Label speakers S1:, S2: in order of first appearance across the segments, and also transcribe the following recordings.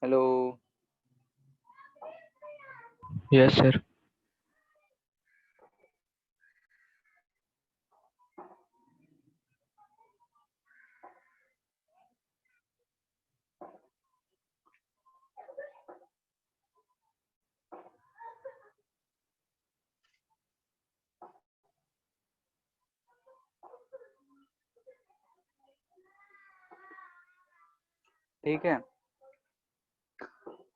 S1: Hello.
S2: Yes sir.
S1: ठीक है,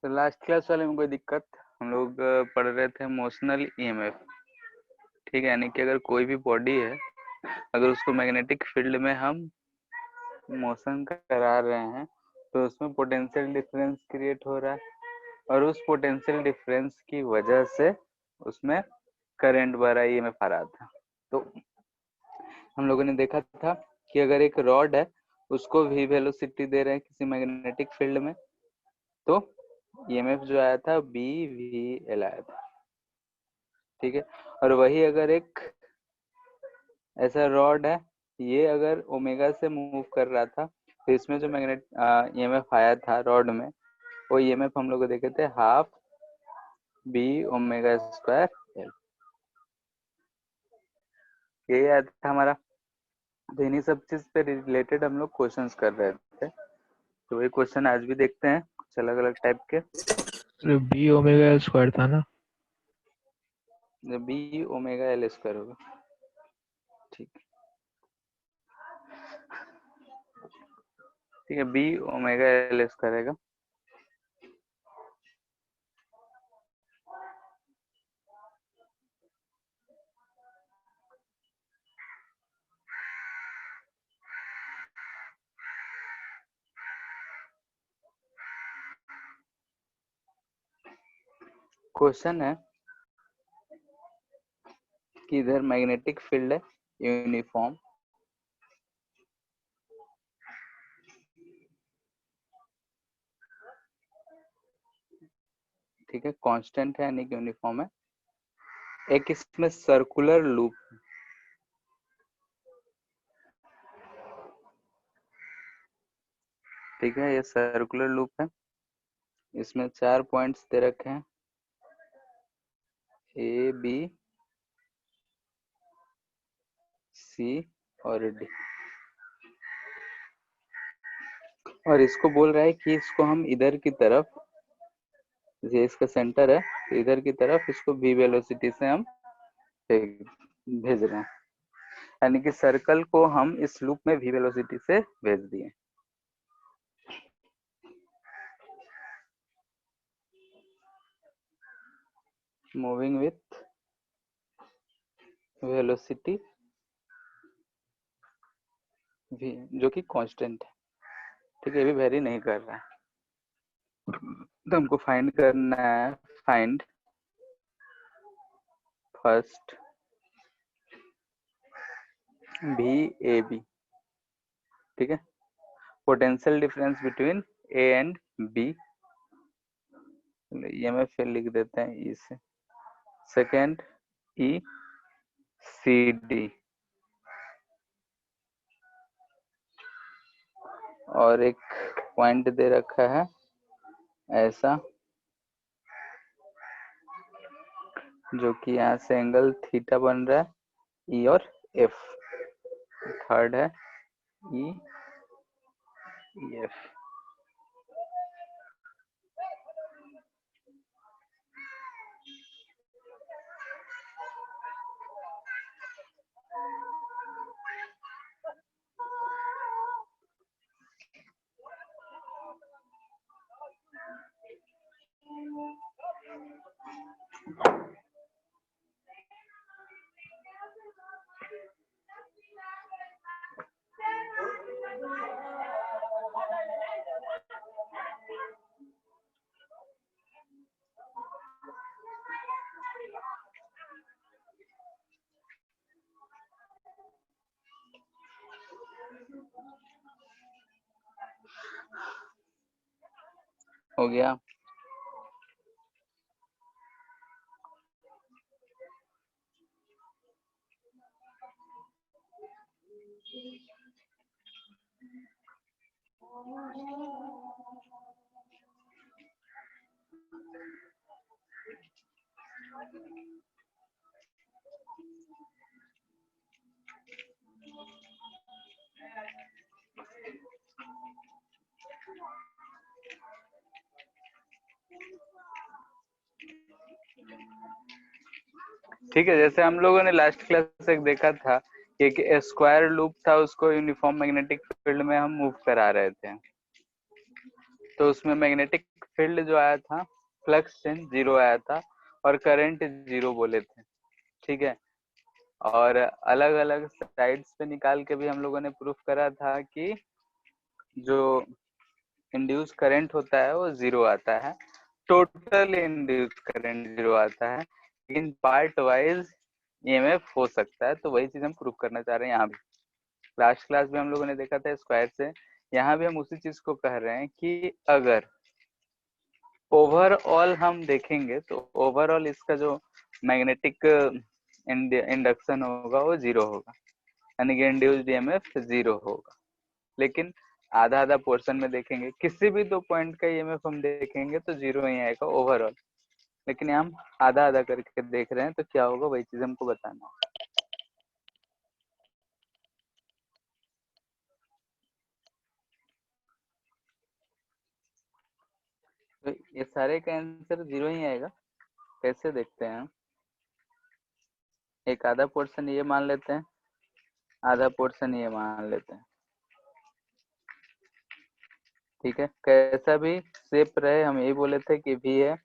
S1: तो लास्ट क्लास वाले में कोई दिक्कत? हम लोग पढ़ रहे थे इमोशनल ईएमएफ। ठीक है, यानी कि अगर कोई भी बॉडी है, अगर उसको मैग्नेटिक फील्ड में हम मोशन करा रहे हैं तो उसमें पोटेंशियल डिफरेंस क्रिएट हो रहा है, और उस पोटेंशियल डिफरेंस की वजह से उसमें करंट बह रहा है, ईएमएफ आ रहा था। तो हम लोगों ने देखा था कि अगर एक रॉड है, उसको भी वेलोसिटी दे रहे हैं किसी मैग्नेटिक फील्ड में, तो ईएमएफ जो आया था बी वी एल आया था। ठीक है, और वही अगर एक ऐसा रॉड है, ये अगर ओमेगा से मूव कर रहा था, तो इसमें जो मैग्नेट ईएमएफ आया था रॉड में, वो ईएमएफ हम लोग देखे थे half B omega square L. ये आया था हमारा। तो इन्हीं सब चीज पे रिलेटेड हम लोग क्वेश्चंस कर रहे थे, तो वही क्वेश्चन आज भी देखते हैं, कुछ अलग अलग टाइप के।
S2: बी ओमेगा स्क्वायर था ना।
S1: बी ओमेगा एल स्क्वायर होगा। ठीक ठीक है, बी ओमेगा एल स्क्वायर रहेगा। क्वेश्चन है कि इधर मैग्नेटिक फील्ड है यूनिफॉर्म, ठीक है, कांस्टेंट है यानी कि यूनिफॉर्म है। एक इसमें सर्कुलर लूप, ठीक है, ये सर्कुलर लूप है। इसमें 4 पॉइंट्स दे रखे हैं, ए बी सी और डी, और इसको बोल रहा है कि इसको हम इधर की तरफ, ये इसका सेंटर है, तो इधर की तरफ इसको v वेलोसिटी से हम भेज रहे हैं, यानी कि सर्कल को हम इस लूप में v वेलोसिटी से भेज दिए। मूविंग विथ वेलोसिटी v, जो कि कांस्टेंट है। ठीक है, ये भी वेरी नहीं कर रहा है। तो हमको फाइंड करना है, फाइंड फर्स्ट भी ए बी। ठीक है, potential difference between A and B, ये मैं फिर लिख देते हैं ई से। सेकेंड ई सी डी, और एक पॉइंट दे रखा है ऐसा, जो कि यहाँ से एंगल थीटा बन रहा है, ई और एफ। थर्ड है ई एफ। हो गया। ठीक है, जैसे हम लोगों ने लास्ट क्लास से देखा था कि एक स्क्वायर लूप था, उसको यूनिफॉर्म मैग्नेटिक फील्ड में हम मूव करा रहे थे, तो उसमें मैग्नेटिक फील्ड जो आया था, फ्लक्स चेंज 0 आया था और करंट 0 बोले थे। ठीक है, और अलग अलग साइड्स पे निकाल के भी हम लोगों ने प्रूफ करा था कि जो इंड्यूस करंट होता है वो 0 आता है, टोटल इंड्यूस करंट 0 आता है, लेकिन पार्ट वाइज ईएमएफ हो सकता है। तो वही चीज हम प्रूफ करना चाह रहे हैं यहाँ भी। लास्ट क्लास में हम लोगों ने देखा था स्क्वायर से, यहाँ भी हम उसी चीज को कह रहे हैं कि अगर ओवरऑल हम देखेंगे तो ओवरऑल इसका जो मैग्नेटिक इंडक्शन होगा वो 0 होगा, यानी कि इंड्यूस्ड ईएमएफ 0 होगा। लेकिन आधा आधा पोर्शन में देखेंगे, किसी भी 2 पॉइंट का ईएमएफ हम देखेंगे तो 0 ही आएगा ओवरऑल, लेकिन हम आधा आधा करके देख रहे हैं, तो क्या होगा वही चीज हमको बताना है। तो ये सारे का आंसर 0 ही आएगा। कैसे देखते हैं हम, एक आधा पोर्शन ये मान लेते हैं, आधा पोर्शन ये मान लेते हैं। ठीक है, कैसा भी शेप रहे, हम यही बोले थे कि भी है,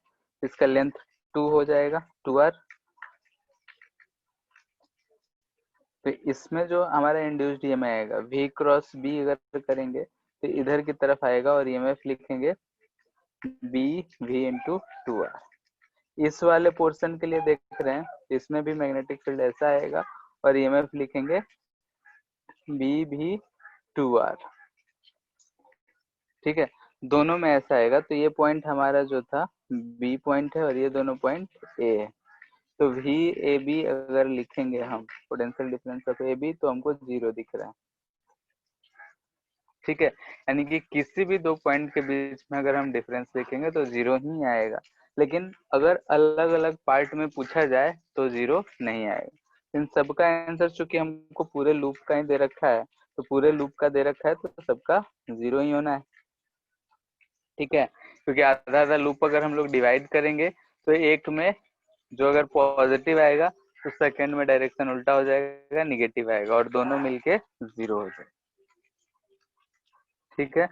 S1: इसका लेंथ 2 हो जाएगा, 2r। तो इसमें जो हमारा इंड्यूस्ड ईएमएफ आएगा v क्रॉस b, अगर करेंगे तो इधर की तरफ आएगा और ईएमएफ लिखेंगे b v इंटू 2r। इस वाले पोर्शन के लिए देख रहे हैं, इसमें भी मैग्नेटिक फील्ड ऐसा आएगा और ईएमएफ लिखेंगे b v 2r। ठीक है, दोनों में ऐसा आएगा, तो ये पॉइंट हमारा जो था बी पॉइंट है और ये दोनों पॉइंट ए है। तो वी ए बी अगर लिखेंगे हम potential difference of A B, तो हमको 0 दिख रहा है। ठीक है, यानी कि किसी भी 2 पॉइंट के बीच में अगर हम डिफरेंस देखेंगे तो 0 ही आएगा, लेकिन अगर अलग अलग पार्ट में पूछा जाए तो 0 नहीं आएगा। इन सबका आंसर चूंकि हमको पूरे लूप का ही दे रखा है, तो पूरे लूप का दे रखा है तो सबका 0 ही होना है। ठीक है, क्योंकि आधा आधा लूप अगर हम लोग डिवाइड करेंगे तो एक में जो अगर पॉजिटिव आएगा तो सेकंड में डायरेक्शन उल्टा हो जाएगा, निगेटिव आएगा, और दोनों मिलके 0 हो जाएगा। ठीक है,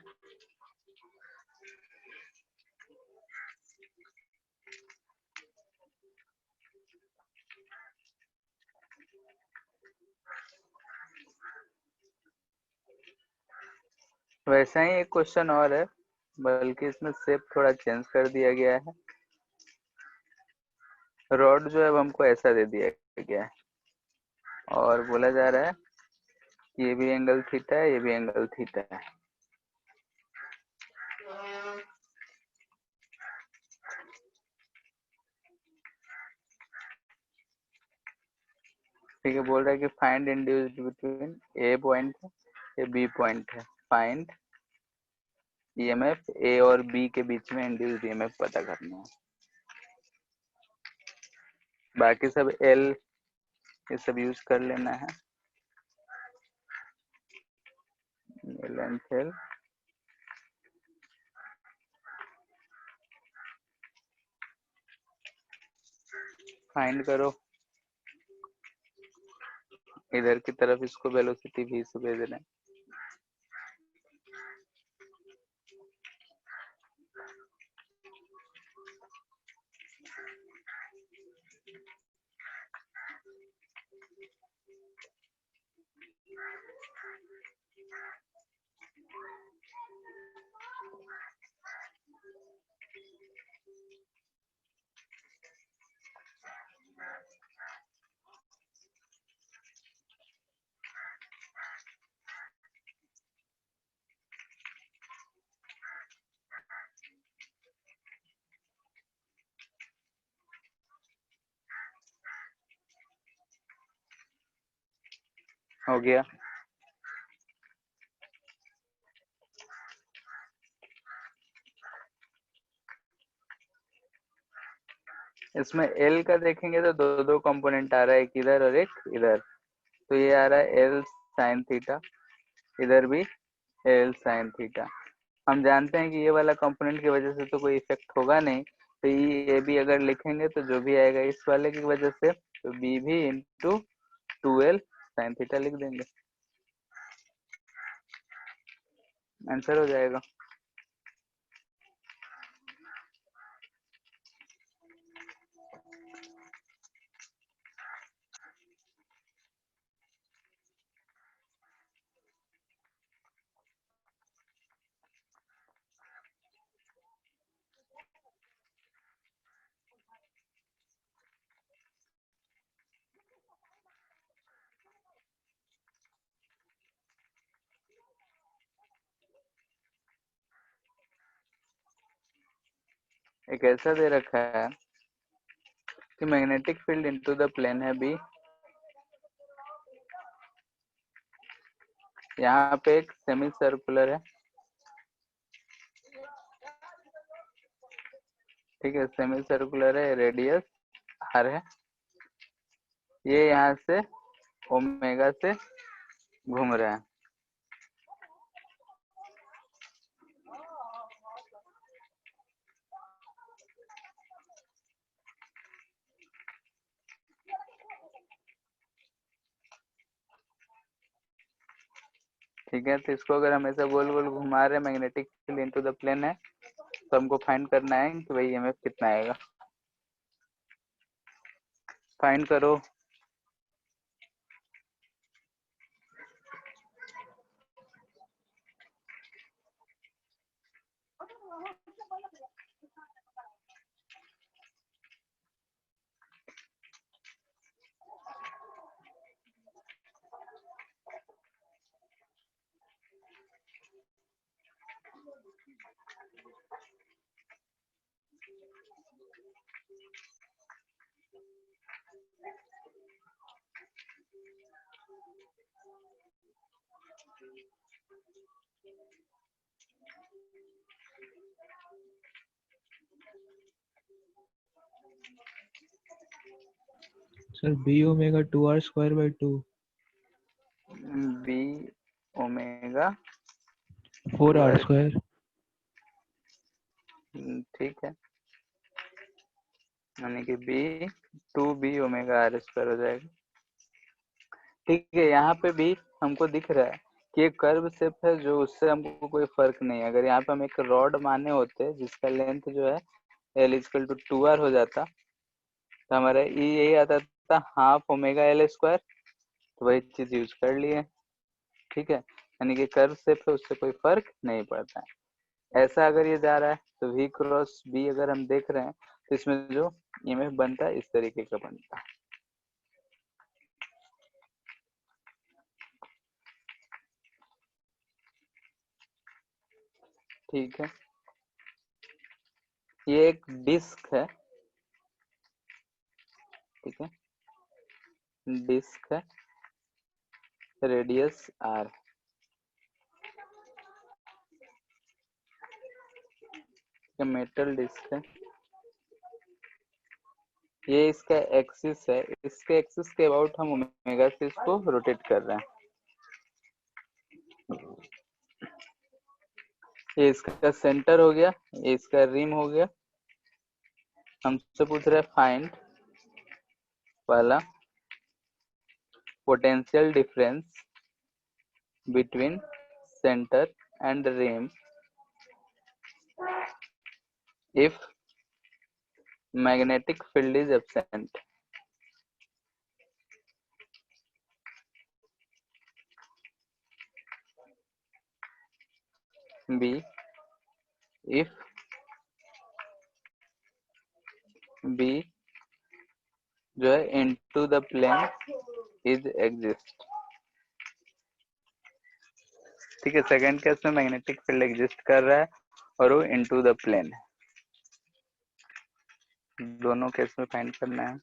S1: वैसा ही एक क्वेश्चन और है, बल्कि इसमें शेप थोड़ा चेंज कर दिया गया है। रॉड जो है हमको ऐसा दे दिया गया है और बोला जा रहा है कि ये भी एंगल थीटा है, ये भी एंगल थीटा है। ठीक है, बोल रहा है कि फाइंड इंड्यूस्ड बिटवीन ए पॉइंट है, ये बी पॉइंट है, फाइंड ईएमएफ ए और बी के बीच में इंड्यूस्ड ईएमएफ पता करना है। बाकी सब एल ये सब यूज कर लेना है, लेंथ एल। फाइंड करो, इधर की तरफ इसको वेलोसिटी v से भेज रहे हैं। हो गया, इसमें एल का देखेंगे तो दो दो कंपोनेंट आ रहा है, एक इधर और एक इधर। तो ये आ रहा है एल साइन थीटा, इधर भी एल साइन थीटा। हम जानते हैं कि ये वाला कंपोनेंट की वजह से तो कोई इफेक्ट होगा नहीं, तो ये भी अगर लिखेंगे तो जो भी आएगा इस वाले की वजह से, तो बी भी इंटू 2l साइन थीटा लिख देंगे, आंसर हो जाएगा। एक ऐसा दे रखा है कि magnetic field into the plane है बी, यहाँ पे एक सेमी सर्कुलर है, ठीक है, सेमी सर्कुलर है, रेडियस आर है, ये यहाँ से ओमेगा से घूम रहा है। ठीक है, तो इसको अगर हम ऐसा गोल गोल घुमा रहे हैं, magnetic field into the plane है, तो हमको फाइंड करना है कि भाई ईएमएफ कितना आएगा। फाइंड करो।
S2: Sir B omega 2r² 2
S1: B omega
S2: 4r²।
S1: ठीक है, यानी कि B 2b omega R square हो जाएगा। ठीक है, यहाँ पे भी हमको दिख रहा है कि एक कर्व शेप है, जो उससे हमको कोई फर्क नहीं है। अगर यहाँ पे हम एक रॉड माने होते जिसका लेंथ जो है एल इजकल टू 2r हो जाता, तो हमारा यही आता था हाफ ओमेगा एल स्क्वायर, तो वही चीज यूज कर लिए। ठीक है, यानी कि कर्व शेप है, उससे कोई फर्क नहीं पड़ता है। ऐसा अगर ये जा रहा है तो v क्रॉस b अगर हम देख रहे हैं, तो इसमें जो ईएमएफ बनता है इस तरीके का बनता है। ठीक है, ये एक डिस्क है, ठीक है, डिस्क है, रेडियस r, मेटल डिस्क है, ये इसका एक्सिस है, इसके एक्सिस के अबाउट हम ओमेगा से इसको रोटेट कर रहे हैं। ये इसका सेंटर हो गया, ये इसका रिम हो गया। हमसे पूछ रहा है फाइंड वाला potential difference between centre and rim if magnetic field is absent। B if B जो है into the plane is exist। ठीक है, सेकंड केस में मैग्नेटिक फील्ड एग्जिस्ट कर रहा है और वो into the plane है। दोनों केस में फाइंड करना है।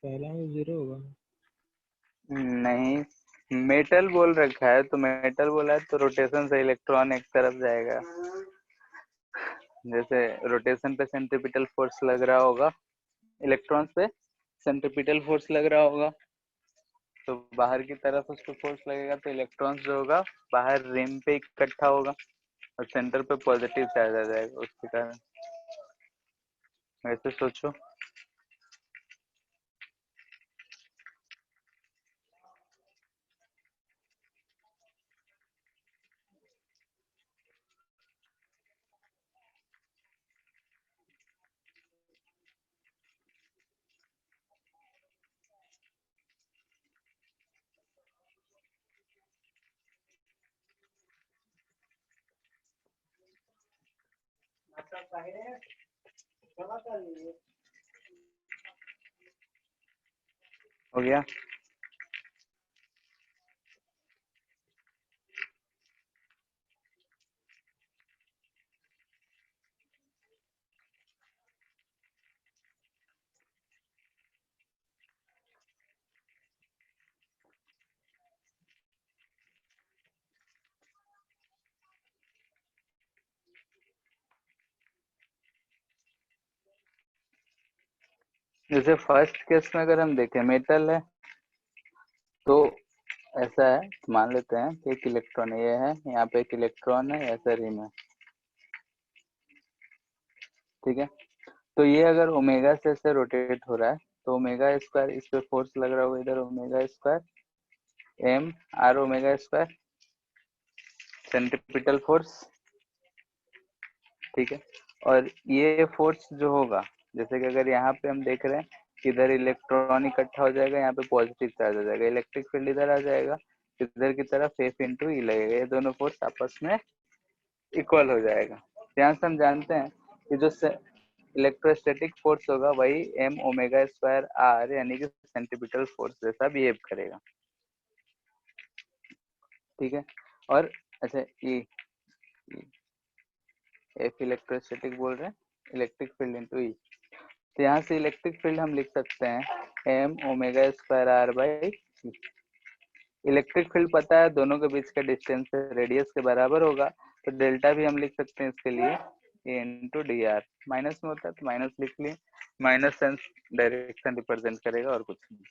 S2: पहला में 0 होगा।
S1: नहीं, मेटल बोल रखा है तो मेटल बोला है तो रोटेशन से इलेक्ट्रॉन एक तरफ जाएगा। जैसे रोटेशन पे सेंट्रीपिटल फोर्स लग रहा होगा, इलेक्ट्रॉन पे सेंट्रीपिटल फोर्स लग रहा होगा, तो बाहर की तरफ उसको फोर्स लगेगा तो इलेक्ट्रॉन्स जो होगा बाहर रिम पे इकट्ठा होगा और सेंटर पे पॉजिटिव चार्ज आ जाएगा उसके कारण। वैसे सोचो। हो गया। जैसे फर्स्ट केस में अगर हम देखें मेटल है तो ऐसा है, मान लेते हैं कि एक इलेक्ट्रॉन ये है, यहाँ पे एक इलेक्ट्रॉन है, ऐसा रिम है, ठीक है। तो ये अगर ओमेगा से ऐसे रोटेट हो रहा है तो ओमेगा स्क्वायर, इस पे फोर्स लग रहा होगा इधर omega square M R omega square centripetal force, ठीक है। और ये फोर्स जो होगा, जैसे कि अगर यहाँ पे हम देख रहे हैं कि इधर इलेक्ट्रॉन इकट्ठा हो जाएगा, यहाँ पे पॉजिटिव चार्ज हो जाएगा, इलेक्ट्रिक फील्ड इधर आ जाएगा, इधर की तरफ एफ इंटू ई लगेगा, ये दोनों फोर्स आपस में इक्वल हो जाएगा। यहाँ से हम जानते हैं कि जो इलेक्ट्रोस्टैटिक फोर्स होगा वही एम ओमेगा स्क्वायर आर यानी कि सेंट्रीपिटल फोर्स जैसा बिहेव करेगा, ठीक है। और अच्छा ई एफ इलेक्ट्रोस्टैटिक बोल रहे हैं, इलेक्ट्रिक फील्ड इंटू ई, तो यहाँ से इलेक्ट्रिक फील्ड हम लिख सकते हैं M omega square R by. Electric field पता है दोनों के बीच का डिस्टेंस रेडियस के बराबर होगा, तो डेल्टा भी हम लिख सकते हैं इसके लिए ए इंटू डी आर, माइनस में होता है तो माइनस लिख लिए, माइनस सेंस डायरेक्शन रिप्रेजेंट करेगा और कुछ नहीं।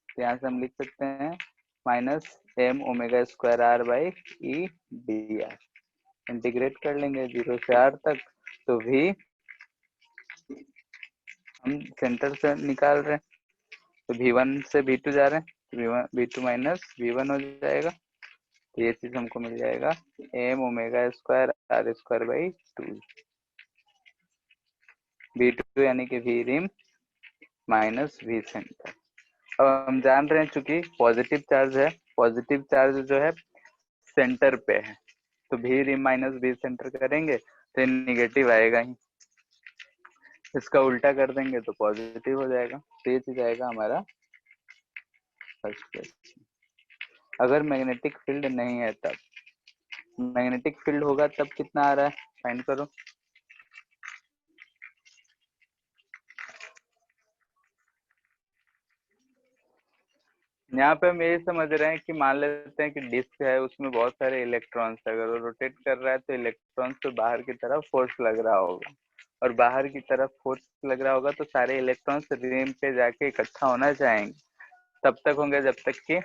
S1: तो यहाँ से हम लिख सकते हैं minus M omega square R by E D R, integrate कर लेंगे 0 से r तक, तो v हम सेंटर से निकाल रहे हैं तो v1 से v2 जा रहे हैं, तो v2 माइनस v1 हो जाएगा, तो ये चीज हमको मिल जाएगा M omega square R square by 2, v2 यानी कि v rim minus v centre. अब हम जान रहे हैं चूंकि पॉजिटिव चार्ज है, पॉजिटिव चार्ज जो है सेंटर पे है, तो v rim minus v centre करेंगे तो निगेटिव आएगा ही, इसका उल्टा कर देंगे तो पॉजिटिव हो जाएगा, तो ये चीज आएगा हमारा फर्स्ट केस। अगर मैग्नेटिक फील्ड नहीं है तब, मैग्नेटिक फील्ड होगा तब कितना आ रहा है फाइंड करो। यहाँ पे हम ये समझ रहे हैं कि मान लेते हैं कि डिस्क है, उसमें बहुत सारे इलेक्ट्रॉन्स है, अगर वो रोटेट कर रहा है तो इलेक्ट्रॉन्स तो बाहर की तरफ फोर्स लग रहा होगा, और बाहर की तरफ फोर्स लग रहा होगा तो सारे इलेक्ट्रॉन्स रिम पे जाके इकट्ठा होना चाहेंगे, तब तक होंगे जब तक कि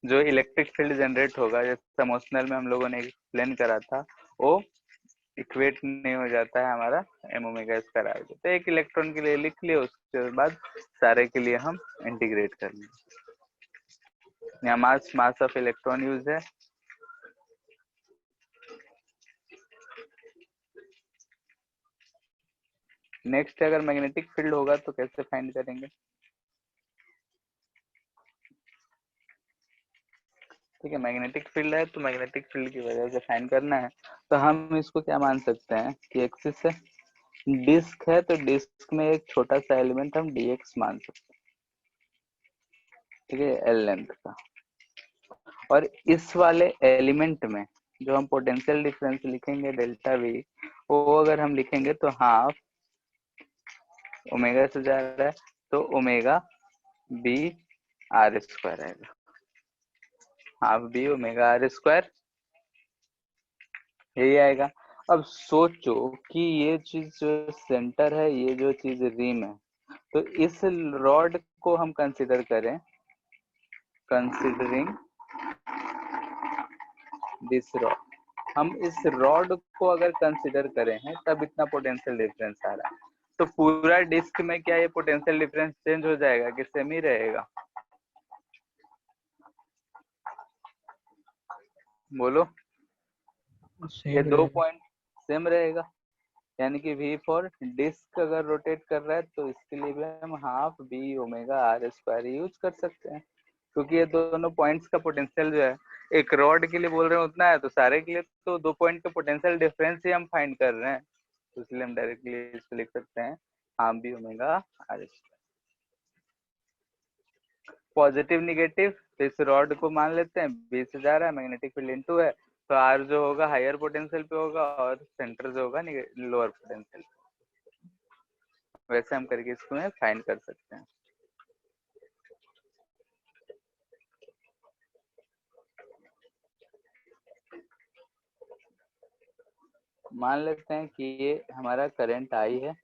S1: जो इलेक्ट्रिक फील्ड जनरेट होगा, जैसे इमोशनल में हम लोगों ने एक्सप्लेन करा था, वो इक्वेट नहीं हो जाता है हमारा एम ओमेगा स्क्वायर आर, तो एक इलेक्ट्रॉन के लिए लिख लिए, उसके बाद सारे के लिए हम इंटीग्रेट कर लेंगे। यहाँ मास ऑफ इलेक्ट्रॉन यूज है। नेक्स्ट अगर मैग्नेटिक फील्ड होगा तो कैसे फाइंड करेंगे, ठीक है। मैग्नेटिक फील्ड है तो मैग्नेटिक फील्ड की वजह से फाइंड करना है, तो हम इसको क्या मान सकते हैं कि एक्सिस है, डिस्क है तो डिस्क में एक छोटा सा एलिमेंट हम dx मान सकते हैं, ठीक है, एल लेंथ का। और इस वाले एलिमेंट में जो हम पोटेंशियल डिफरेंस लिखेंगे डेल्टा वी, वो अगर हम लिखेंगे तो हाफ ओमेगा से जा रहा है तो ओमेगा बी आर स्क्वायर आएगा, half B omega R square, यही आएगा। अब सोचो कि ये चीज जो सेंटर है, ये जो चीज रिम है, तो इस रॉड को हम कंसिडर करें, कंसिडरिंग दिस रॉड, हम इस रॉड को अगर कंसिडर करें हैं तब इतना पोटेंशियल डिफरेंस आ रहा है। तो पूरा डिस्क में क्या ये पोटेंशियल डिफरेंस चेंज हो जाएगा कि सेम ही रहेगा? बोलो। ये
S2: सेम
S1: दो
S2: रहेगा।
S1: पॉइंट सेम रहेगा, यानी कि V फॉर डिस्क अगर रोटेट कर रहा है तो इसके लिए भी हम half B omega R square use कर सकते हैं, क्योंकि ये दोनों पॉइंट्स का पोटेंशियल जो है एक रॉड के लिए बोल रहे हैं उतना है, तो सारे के लिए तो 2 पॉइंट का पोटेंशियल डिफरेंस ही हम फाइंड कर रहे हैं, तो इसलिए हम डायरेक्टली इसको लिख सकते हैं half B omega R square. Positive negative, तो इस रॉड को मान लेते हैं बी से जा रहा है, मैग्नेटिक फील्ड इनटू है, तो आर जो होगा हायर पोटेंशियल पे होगा और सेंटर जो होगा लोअर पोटेंशियल, वैसे हम करके इसको फाइंड कर सकते हैं। मान लेते हैं कि ये हमारा करंट आई है,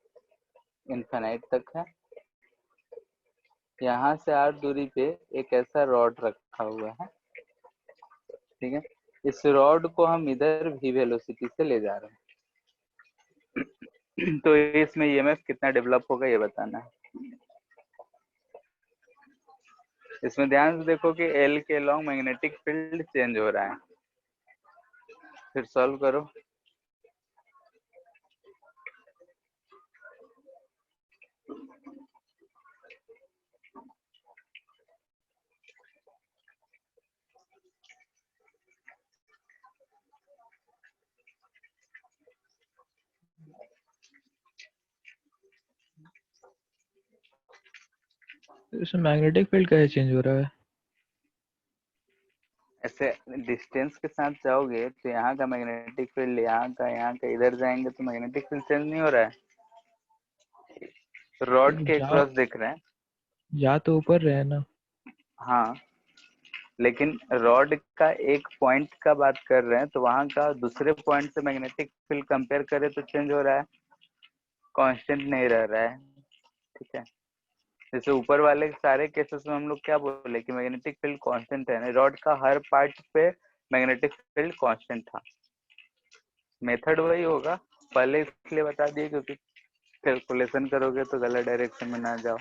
S1: इनफिनाइट तक है, यहाँ से आर दूरी पे एक ऐसा रॉड रखा हुआ है, ठीक है, इस रॉड को हम इधर भी वेलोसिटी से ले जा रहे हैं तो इसमें ईएमएफ कितना डेवलप होगा ये बताना है। इसमें ध्यान से देखो कि एल के लॉन्ग मैग्नेटिक फील्ड चेंज हो रहा है, फिर सॉल्व करो।
S2: इसमें मैग्नेटिक फील्ड कैसे चेंज हो रहा है?
S1: ऐसे डिस्टेंस के साथ जाओगे तो यहाँ का मैग्नेटिक फील्ड यहाँ का इधर जाएंगे तो मैग्नेटिक फील्ड चेंज नहीं हो रहा है, रॉड के
S2: जा
S1: क्रॉस दिख रहे हैं।
S2: जा तो ऊपर रहे ना।
S1: हाँ, लेकिन रॉड का एक पॉइंट का बात कर रहे हैं तो वहां का दूसरे पॉइंट से मैग्नेटिक फील्ड कंपेयर करें तो चेंज हो रहा है, कांस्टेंट नहीं रह रहा है, ठीक है। जैसे ऊपर वाले सारे केसेस में हम लोग क्या बोले कि मैग्नेटिक फील्ड कांस्टेंट है, रॉड का हर पार्ट पे मैग्नेटिक फील्ड कांस्टेंट था। मेथड वही होगा, पहले इसलिए बता दिए क्योंकि कैलकुलेशन करोगे तो गलत डायरेक्शन में ना जाओ।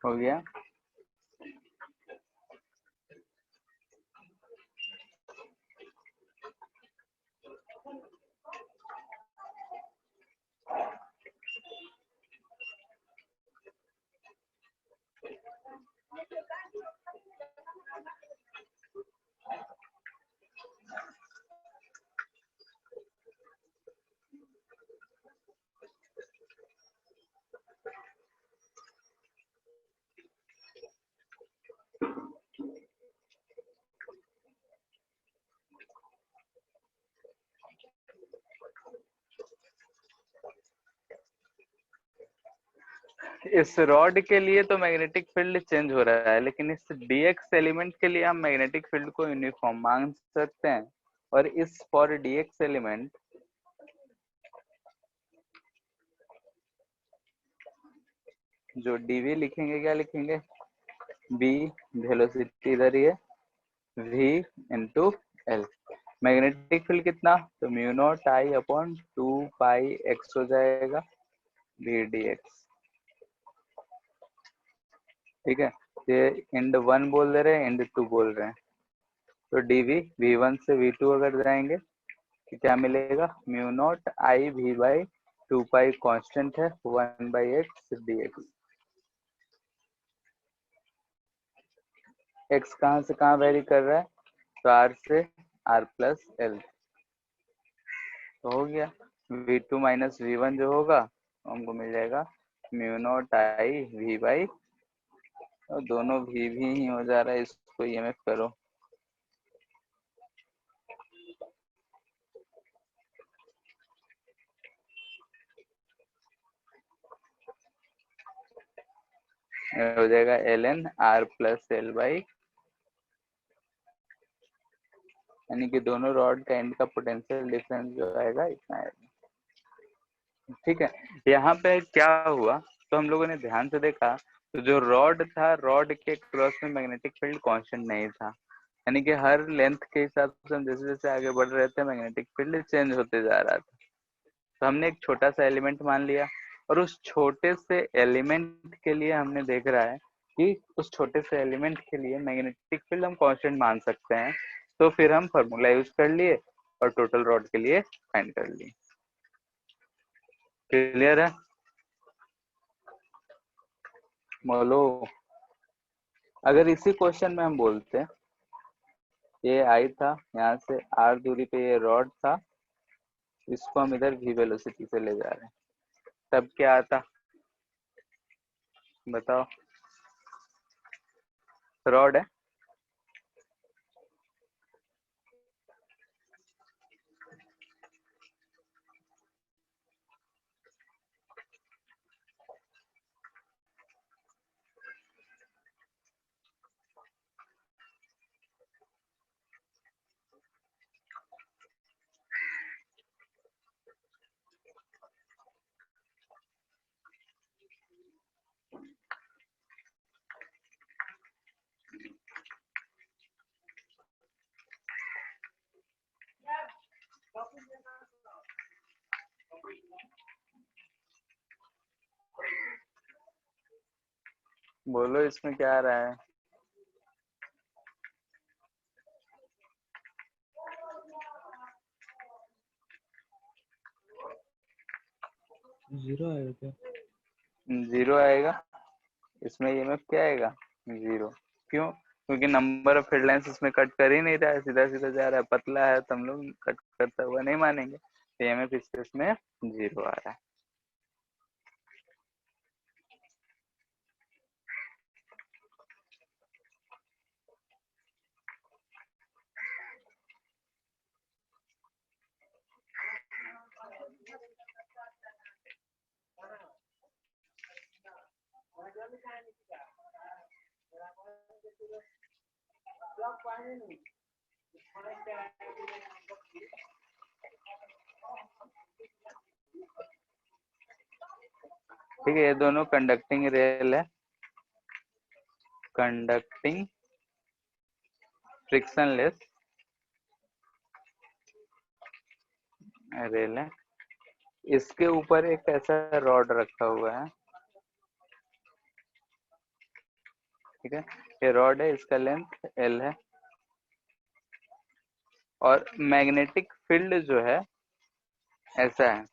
S1: हो गया। इस रॉड के लिए तो मैग्नेटिक फील्ड चेंज हो रहा है, लेकिन इस डीएक्स एलिमेंट के लिए हम मैग्नेटिक फील्ड को यूनिफॉर्म मांग सकते हैं, और इस फॉर डीएक्स एलिमेंट जो डीवी लिखेंगे, क्या लिखेंगे, बी वेलोसिटी इधर ही है, V into L, magnetic field कितना, तो mu not I upon 2 pi X हो जाएगा वी डी एक्स। ठीक है, ये इंड 1 बोल दे रहे हैं, इंड 2 बोल रहे हैं, तो डीवी V1 से V2 अगर जाएंगे तो क्या मिलेगा, mu not I V by 2 pi constant है 1 by X D X. X कहाँ से कहाँ वेरी कर रहा है, तो आर से आर प्लस एल, तो हो गया V2 माइनस V1 जो होगा हमको मिल जाएगा mu not I V by, और दोनों भी ही हो जा रहा है, इसको ईएमएफ करो। हो जाएगा L N R plus L by, यानी कि दोनों रॉड का एंड का पोटेंशियल डिफरेंस जो आएगा इतना आएगा। ठीक है, यहाँ पे क्या हुआ, तो हम लोगों ने ध्यान से देखा, तो जो रॉड था, रॉड के क्रॉस में मैग्नेटिक फील्ड कांस्टेंट नहीं था, यानी कि हर लेंथ के हिसाब से हम जैसे जैसे आगे बढ़ रहे थे मैग्नेटिक फील्ड चेंज होते जा रहा था। तो हमने एक छोटा सा एलिमेंट मान लिया, और उस छोटे से एलिमेंट के लिए हमने देख रहा है कि उस छोटे से एलिमेंट के लिए मैग्नेटिक फील्ड हम कांस्टेंट मान सकते हैं, तो फिर हम फॉर्मूला यूज कर लिए और टोटल रॉड के लिए फाइंड कर लिए। क्लियर है बोलो। अगर इसी क्वेश्चन में हम बोलते हैं ये आई था, यहाँ से आर दूरी पे ये रॉड था, इसको हम इधर v वेलोसिटी से ले जा रहे हैं, तब क्या आता बताओ। रॉड है, बोलो इसमें क्या आ रहा है।
S2: जीरो आएगा क्या?
S1: जीरो आएगा, इसमें ईएमएफ क्या आएगा, जीरो। क्यों, क्योंकि नंबर ऑफ हेडलाइंस इसमें कट कर ही नहीं रहा है, सीधा सीधा जा रहा है, पतला है तो हम लोग कट करता हुआ नहीं मानेंगे, तो ईएमएफ इसमें जीरो आ रहा है। ठीक है, ये दोनों कंडक्टिंग रेल है, कंडक्टिंग फ्रिक्शनलेस रेल है, इसके ऊपर एक ऐसा रॉड रखा हुआ है। ठीक है, ये रॉड है, इसका लेंथ एल है, और मैग्नेटिक फील्ड जो है ऐसा है।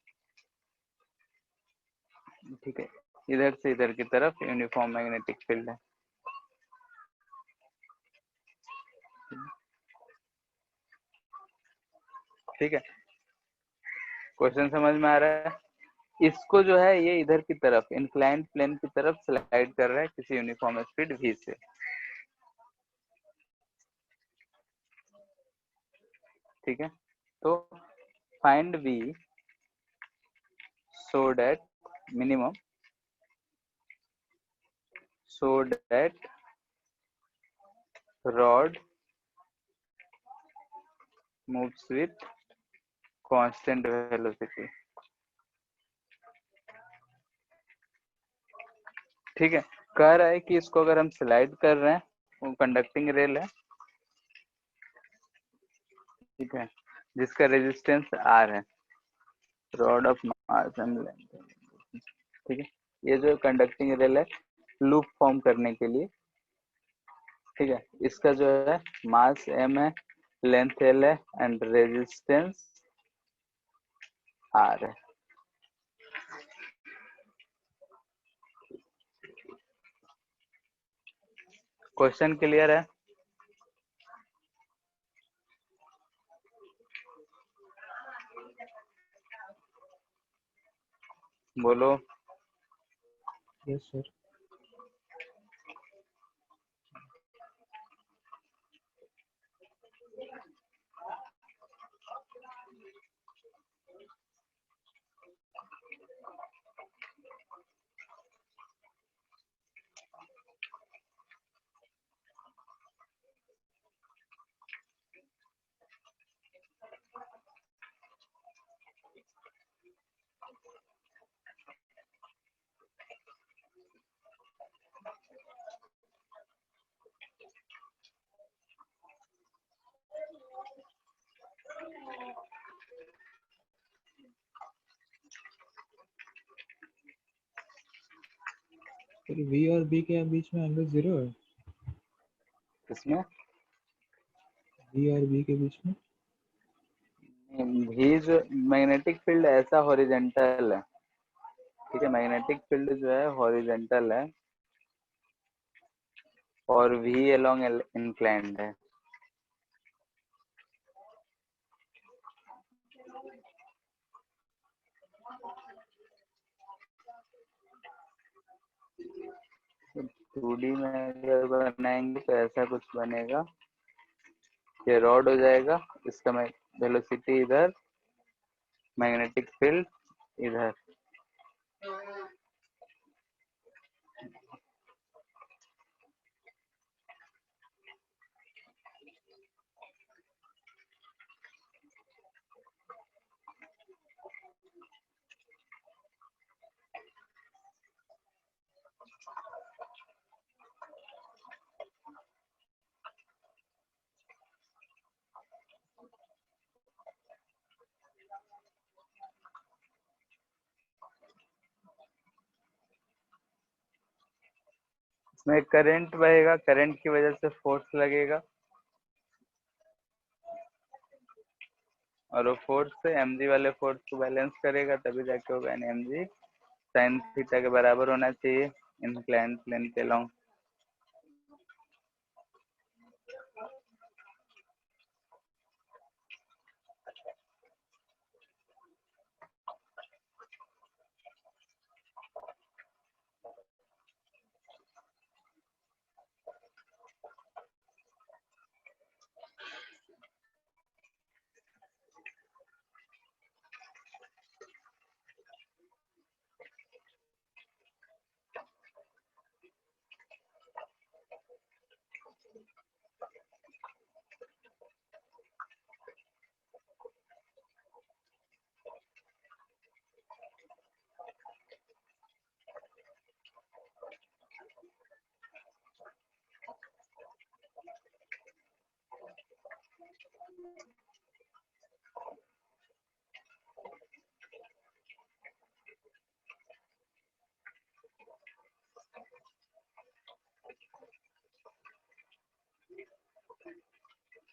S1: ठीक है, इधर से इधर की तरफ यूनिफॉर्म मैग्नेटिक फील्ड है। ठीक है, क्वेश्चन समझ में आ रहा है। इसको जो है ये इधर की तरफ इंक्लाइंड प्लेन की तरफ स्लाइड कर रहा है किसी यूनिफॉर्म स्पीड v से। ठीक है, तो find v so that minimum, so that rod moves with constant velocity। ठीक है, कह रहा है कि इसको अगर हम स्लाइड कर रहे हैं, वो कंडक्टिंग रेल है, ठीक है, जिसका रेजिस्टेंस आर है, rod of mass and length. ठीक है, ये जो कंडक्टिंग रेल है लूप फॉर्म करने के लिए। ठीक है, इसका जो है मास m है, लेंथ l है एंड रेजिस्टेंस r है। क्वेश्चन क्लियर है? बोलो।
S2: Yes sir. फिर वी और बी के बीच में एंगल 0 है।
S1: इसमें
S2: वी और बी के बीच में
S1: भी जो मैग्नेटिक फील्ड ऐसा हॉरिजेंटल है। ठीक है, मैग्नेटिक फील्ड जो है हॉरिजेंटल है और v अलोंग इंक्लाइंड है। टू डी में अगर बनाएंगे तो ऐसा कुछ बनेगा, ये रॉड हो जाएगा, इसका वेलोसिटी इधर, मैग्नेटिक फील्ड इधर। इसमें करंट बहेगा, करंट की वजह से फोर्स लगेगा और वो फोर्स से mg वाले फोर्स को बैलेंस करेगा, तभी जाके होगा mg साइन थीटा के बराबर होना चाहिए इंक्लाइंड प्लेन के अलोंग।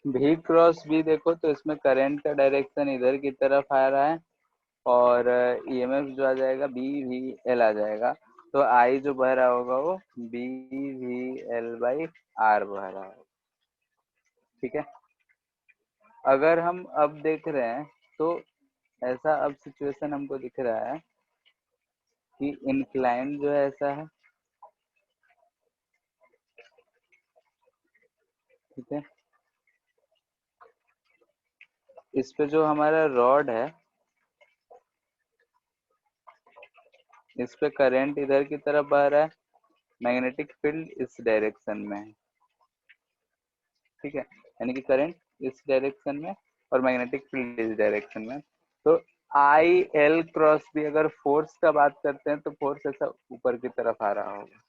S1: भी क्रॉस बी देखो तो इसमें करंट का डायरेक्शन इधर की तरफ आ रहा है और ईएमएफ जो आ जाएगा बी वी एल आ जाएगा, तो आई जो बह रहा होगा वो B V L by R बह रहा होगा। ठीक है, अगर हम अब देख रहे हैं तो ऐसा अब सिचुएशन हमको दिख रहा है कि इंक्लाइन जो है ऐसा है। ठीक है, इस पे जो हमारा रॉड है इस पे करंट इधर की तरफ बह रहा है, मैग्नेटिक फील्ड इस डायरेक्शन में है। ठीक है, यानी कि करंट इस डायरेक्शन में और मैग्नेटिक फील्ड इस डायरेक्शन में। तो आई एल क्रॉस भी अगर फोर्स का बात करते हैं तो फोर्स ऐसा ऊपर की तरफ आ रहा होगा,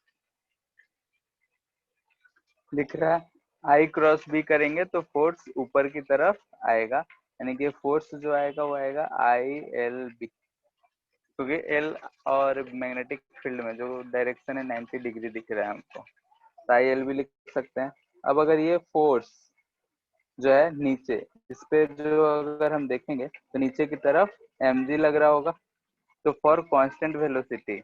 S1: दिख रहा है। आई क्रॉस बी करेंगे तो फोर्स ऊपर की तरफ आएगा, यानी कि फोर्स जो आएगा वो आएगा आई एल बी, क्योंकि एल और मैग्नेटिक फील्ड में जो डायरेक्शन है 90 डिग्री दिख रहा है हमको, तो आई एल बी लिख सकते हैं। अब अगर ये फोर्स जो है नीचे, इस पे जो अगर हम देखेंगे तो नीचे की तरफ एम जी लग रहा होगा, तो फॉर कांस्टेंट वेलोसिटी,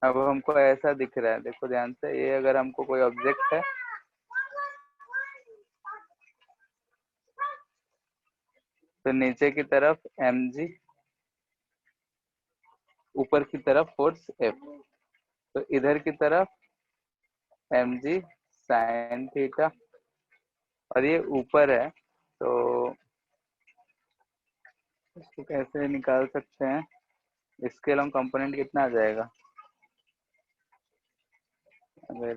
S1: अब हमको ऐसा दिख रहा है, देखो ध्यान से, ये अगर हमको कोई ऑब्जेक्ट है तो नीचे की तरफ एम जी, ऊपर की तरफ फोर्स एफ, तो इधर की तरफ एम जी साइन थीटा, और ये ऊपर है, तो इसको कैसे निकाल सकते हैं, इसके लॉन्ग कंपोनेंट कितना आ जाएगा, अगर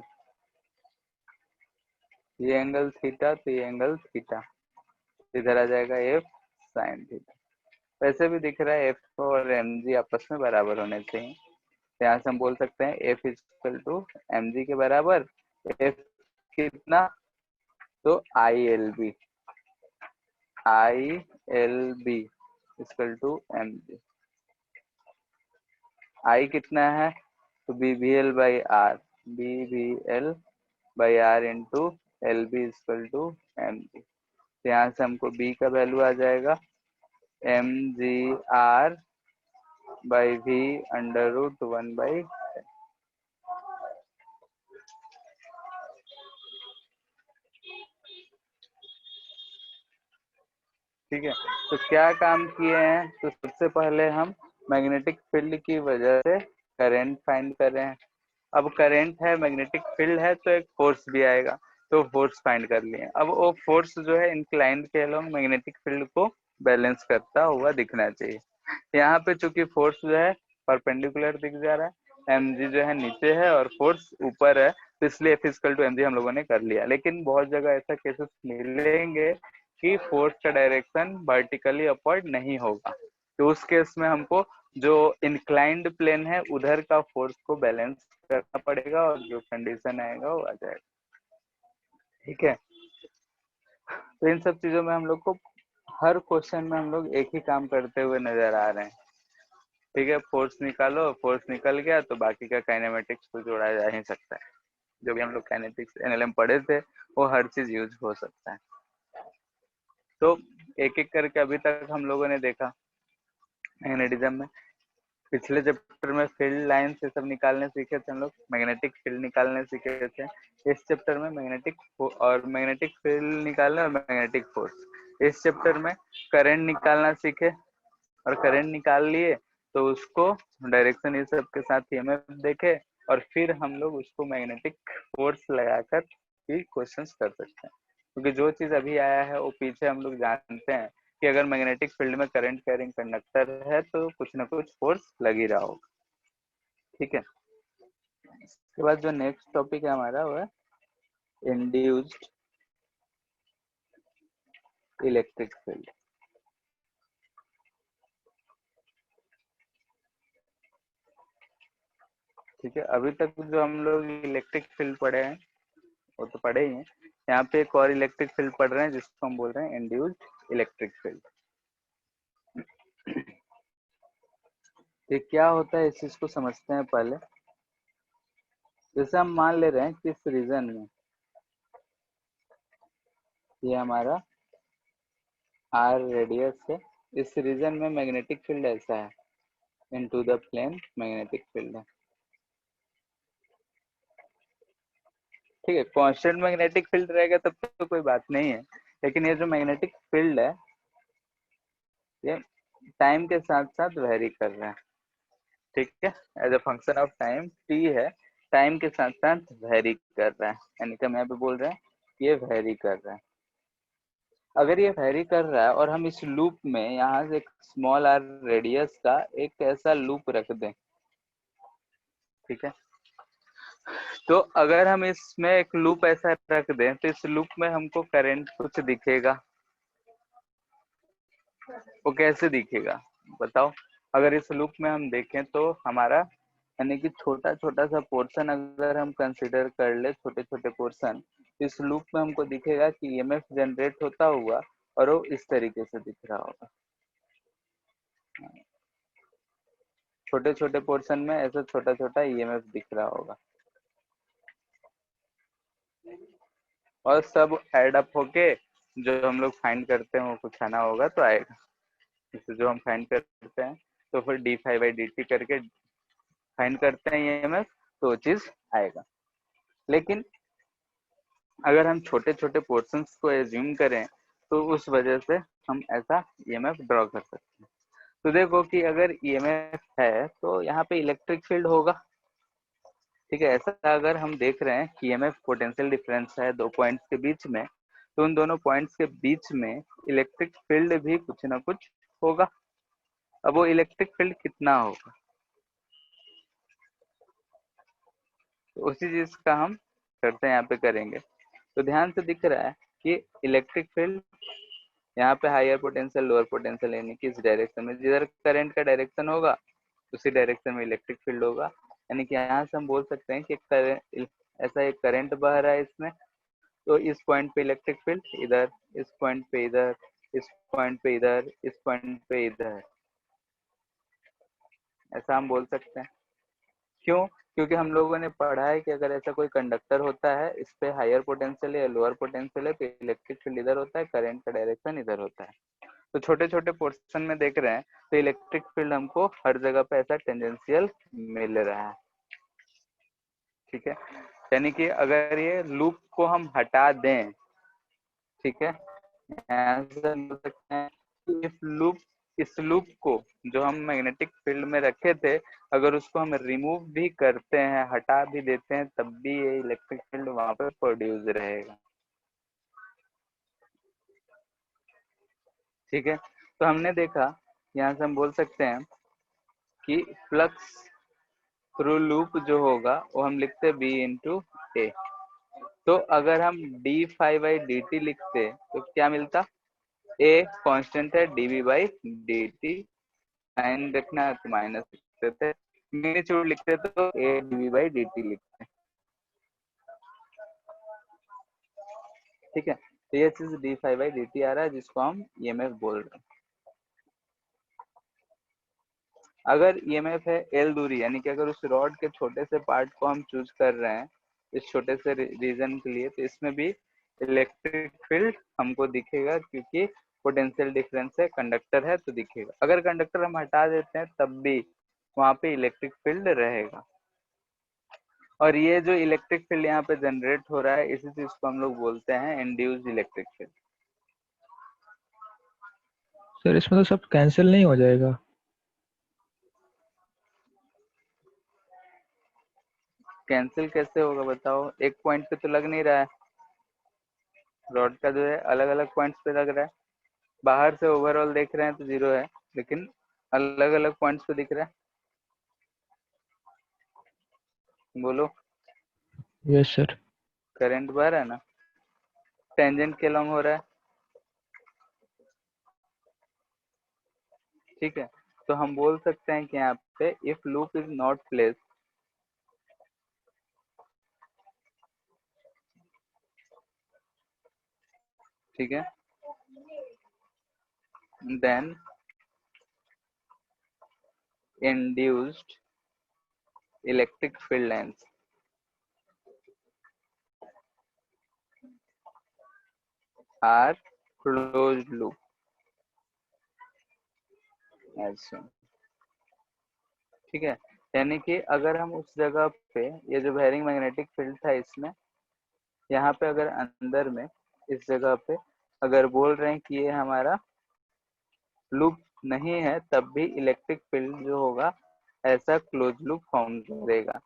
S1: ये एंगल थीटा तो ये एंगल थीटा, इधर आ जाएगा एफ साइन थीटा। वैसे भी दिख रहा है एफ और एम जी आपस में बराबर होने चाहिए, तो यहाँ से हम बोल सकते हैं F equal to M G के बराबर, एफ कितना, तो I L B equal to M G, I कितना है, तो B V L by R, B V L by R into L B equal to M G, तो यहाँ से हमको बी का वैल्यू आ जाएगा M G R by V under root 1/, ठीक है। तो क्या काम किए हैं, तो सबसे पहले हम मैग्नेटिक फील्ड की वजह से करंट फाइंड कर रहे हैं। अब करंट है, मैग्नेटिक फील्ड है, तो एक फोर्स भी आएगा, तो फोर्स फाइंड कर लिए। अब वो फोर्स जो है इंक्लाइंड के अलोंग मैग्नेटिक फील्ड को बैलेंस करता हुआ दिखना चाहिए। यहाँ पे चूंकि फोर्स जो है परपेंडिकुलर दिख जा रहा है, एम जी जो है नीचे है और फोर्स ऊपर है, तो इसलिए F equal to M G हम लोगों ने कर लिया। लेकिन बहुत जगह ऐसा केसेस मिलेंगे कि फोर्स का डायरेक्शन वर्टिकली अपवर्ड नहीं होगा, तो उस केस में हमको जो इंक्लाइंड प्लेन है उधर का फोर्स को बैलेंस करना पड़ेगा, और जो कंडीशन आएगा वो आ जाएगा, ठीक है। तो इन सब चीजों में हम लोग को हर क्वेश्चन में हम लोग एक ही काम करते हुए नजर आ रहे हैं, ठीक है। फोर्स निकालो, फोर्स निकल गया तो बाकी का काइनेमेटिक्स को जोड़ा जा ही सकता है, जो भी हम लोग काइनेटिक्स एनएलएम पढ़े थे वो हर चीज यूज हो सकता है। तो एक एक करके अभी तक हम लोगों ने देखा मैग्नेटिज्म में, पिछले चैप्टर में फील्ड लाइन से सब निकालने सीखे थे हम लोग, मैग्नेटिक फील्ड निकालने सीखे थे। इस चैप्टर में मैग्नेटिक फील्ड निकालना और मैग्नेटिक फोर्स, इस चैप्टर में करंट निकालना सीखे, और करंट निकाल लिए तो उसको डायरेक्शन ये सब के साथ ईएमएफ देखे, और फिर हम लोग उसको मैग्नेटिक फोर्स लगाकर भी क्वेश्चंस कर सकते हैं, क्योंकि जो चीज अभी आया है वो पीछे हम लोग जानते हैं कि अगर मैग्नेटिक फील्ड में करंट कैरिंग कंडक्टर है तो कुछ ना कुछ फोर्स लग ही रहा होगा, ठीक है। इसके बाद जो नेक्स्ट टॉपिक है हमारा वो है इंड्यूस्ड इलेक्ट्रिक फील्ड, ठीक है। अभी तक जो हम लोग इलेक्ट्रिक फील्ड पढ़े हैं वो तो पढ़े ही हैं, यहाँ पे एक और इलेक्ट्रिक फील्ड पढ़ रहे हैं जिसको हम बोल रहे हैं इंड्यूस्ड इलेक्ट्रिक फील्ड। ये क्या होता है इस चीज को समझते हैं पहले। जैसे हम मान ले रहे हैं कि इस रीजन में ये हमारा आर रेडियस है, इस रीजन में मैग्नेटिक फील्ड ऐसा है, into the plane magnetic field है, ठीक है। कांस्टेंट मैग्नेटिक फील्ड रहेगा तब तो कोई बात नहीं है, लेकिन ये जो मैग्नेटिक फील्ड है ये टाइम के साथ साथ वेरी कर रहा है, ठीक है। As a function of time T है, टाइम के साथ साथ वेरी कर रहा है, यानी कि हम यहाँ पे बोल रहे हैं ये वेरी कर रहा है। अगर ये वेरी कर रहा है और हम इस लूप में यहाँ से एक स्मॉल आर रेडियस का एक ऐसा लूप रख दें, ठीक है, तो अगर हम इसमें एक लूप ऐसा रख दें तो इस लूप में हमको करंट कुछ दिखेगा, वो कैसे दिखेगा बताओ। अगर इस लूप में हम देखें तो हमारा यानी कि छोटा छोटा सा पोर्शन अगर हम कंसिडर कर ले, छोटे छोटे पोर्शन, इस लूप में हमको दिखेगा कि ईएमएफ जनरेट होता हुआ और वो इस तरीके से दिख रहा होगा। छोटे छोटे पोर्शन में ऐसा छोटा छोटा ईएमएफ दिख रहा होगा और सब एड अप होके जो हम लोग फाइंड करते हैं वो कुछ आना होगा तो आएगा। जैसे जो हम फाइंड करते हैं तो फिर D five by D T करके फाइंड करते हैं ईएमएफ, तो वो चीज आएगा। लेकिन अगर हम छोटे छोटे पोर्शंस को एज्यूम करें तो उस वजह से हम ऐसा ईएमएफ ड्रॉ कर सकते हैं। तो देखो कि अगर ईएमएफ है तो यहाँ पे इलेक्ट्रिक फील्ड होगा। ठीक है, ऐसा अगर हम देख रहे हैं कि ईएमएफ पोटेंशियल डिफरेंस है दो पॉइंट्स के बीच में, तो उन दोनों पॉइंट्स के बीच में इलेक्ट्रिक फील्ड भी कुछ ना कुछ होगा। अब वो इलेक्ट्रिक फील्ड कितना होगा, तो उसी चीज का हम करते हैं, यहाँ पे करेंगे। तो ध्यान से दिख रहा है कि इलेक्ट्रिक फील्ड यहाँ पे हायर पोटेंशियल लोअर पोटेंशियल, यानी कि इस डायरेक्शन में जिधर करंट का डायरेक्शन होगा उसी डायरेक्शन में इलेक्ट्रिक फील्ड होगा। यानी कि यहाँ से हम बोल सकते हैं कि ऐसा एक करंट बह रहा है इसमें, तो इस पॉइंट पे इलेक्ट्रिक फील्ड इधर, इस पॉइंट पे इधर, इस पॉइंट पे इधर, इस पॉइंट पे इधर, ऐसा हम बोल सकते हैं। क्यों? क्योंकि हम लोगों ने पढ़ा है कि अगर ऐसा कोई कंडक्टर होता है, इस पे हायर पोटेंशियल है या लोअर पोटेंशियल है, तो इलेक्ट्रिक फील्ड इधर होता है, करंट का डायरेक्शन इधर होता है। तो छोटे छोटे पोर्शन में देख रहे हैं तो इलेक्ट्रिक फील्ड हमको हर जगह पे ऐसा टेंजेंशियल मिल रहा है। ठीक है, यानी कि अगर ये लूप को हम हटा दें, ठीक है, ऐसा बोल सकते हैं कि इस लूप को जो हम मैग्नेटिक फील्ड में रखे थे, अगर उसको हम रिमूव भी करते हैं, हटा भी देते हैं, तब भी ये इलेक्ट्रिक फील्ड वहां पर प्रोड्यूस रहेगा। ठीक है, तो हमने देखा, यहाँ से हम बोल सकते हैं कि फ्लक्स थ्रू लूप जो होगा वो हम लिखते बी इंटू ए। तो अगर हम D five by D T लिखते तो क्या मिलता, ए कांस्टेंट है, DV by D T, sign रखना है तो माइनस लिखते थे, मैग्नीट्यूड लिखते तो A DV by D T लिखते। ठीक है, तो ये चीज D five by D T आ रहा है जिसको हम ईएमएफ बोल रहे हैं। अगर ईएमएफ है एल दूरी, यानी कि अगर उस रॉड के छोटे से पार्ट को हम चूज कर रहे हैं इस छोटे से रीजन के लिए, तो इसमें भी इलेक्ट्रिक फील्ड हमको दिखेगा, क्योंकि पोटेंशियल डिफरेंस है, कंडक्टर है तो दिखेगा। अगर कंडक्टर हम हटा देते हैं तब भी वहां पे इलेक्ट्रिक फील्ड रहेगा। और ये जो इलेक्ट्रिक फील्ड यहाँ पे जनरेट हो रहा है, इसी चीज को हम लोग बोलते हैं इंड्यूस्ड इलेक्ट्रिक फील्ड।
S2: सर इसमें तो सब कैंसिल नहीं हो जाएगा?
S1: कैंसिल कैसे होगा बताओ, एक पॉइंट पे तो लग नहीं रहा है, रॉड का जो है अलग अलग पॉइंट्स पे लग रहा है। बाहर से ओवरऑल देख रहे हैं तो जीरो है, लेकिन अलग अलग पॉइंट्स पे दिख रहा है। बोलो।
S2: Yes sir.
S1: करंट बह रहा है ना, टेंजेंट के लॉन्ग हो रहा है। ठीक है, तो हम बोल सकते हैं कि यहाँ पे if loop is not place, ठीक है, then induced electric field lines are closed loop ऐसे। ठीक है, यानी कि अगर हम उस जगह पे, ये जो वेरिंग मैग्नेटिक फील्ड था इसमें, यहाँ पे अगर अंदर में इस जगह पे अगर बोल रहे हैं कि ये हमारा लूप नहीं है, तब भी इलेक्ट्रिक फील्ड जो होगा ऐसा क्लोज लूप फॉर्म करेगा।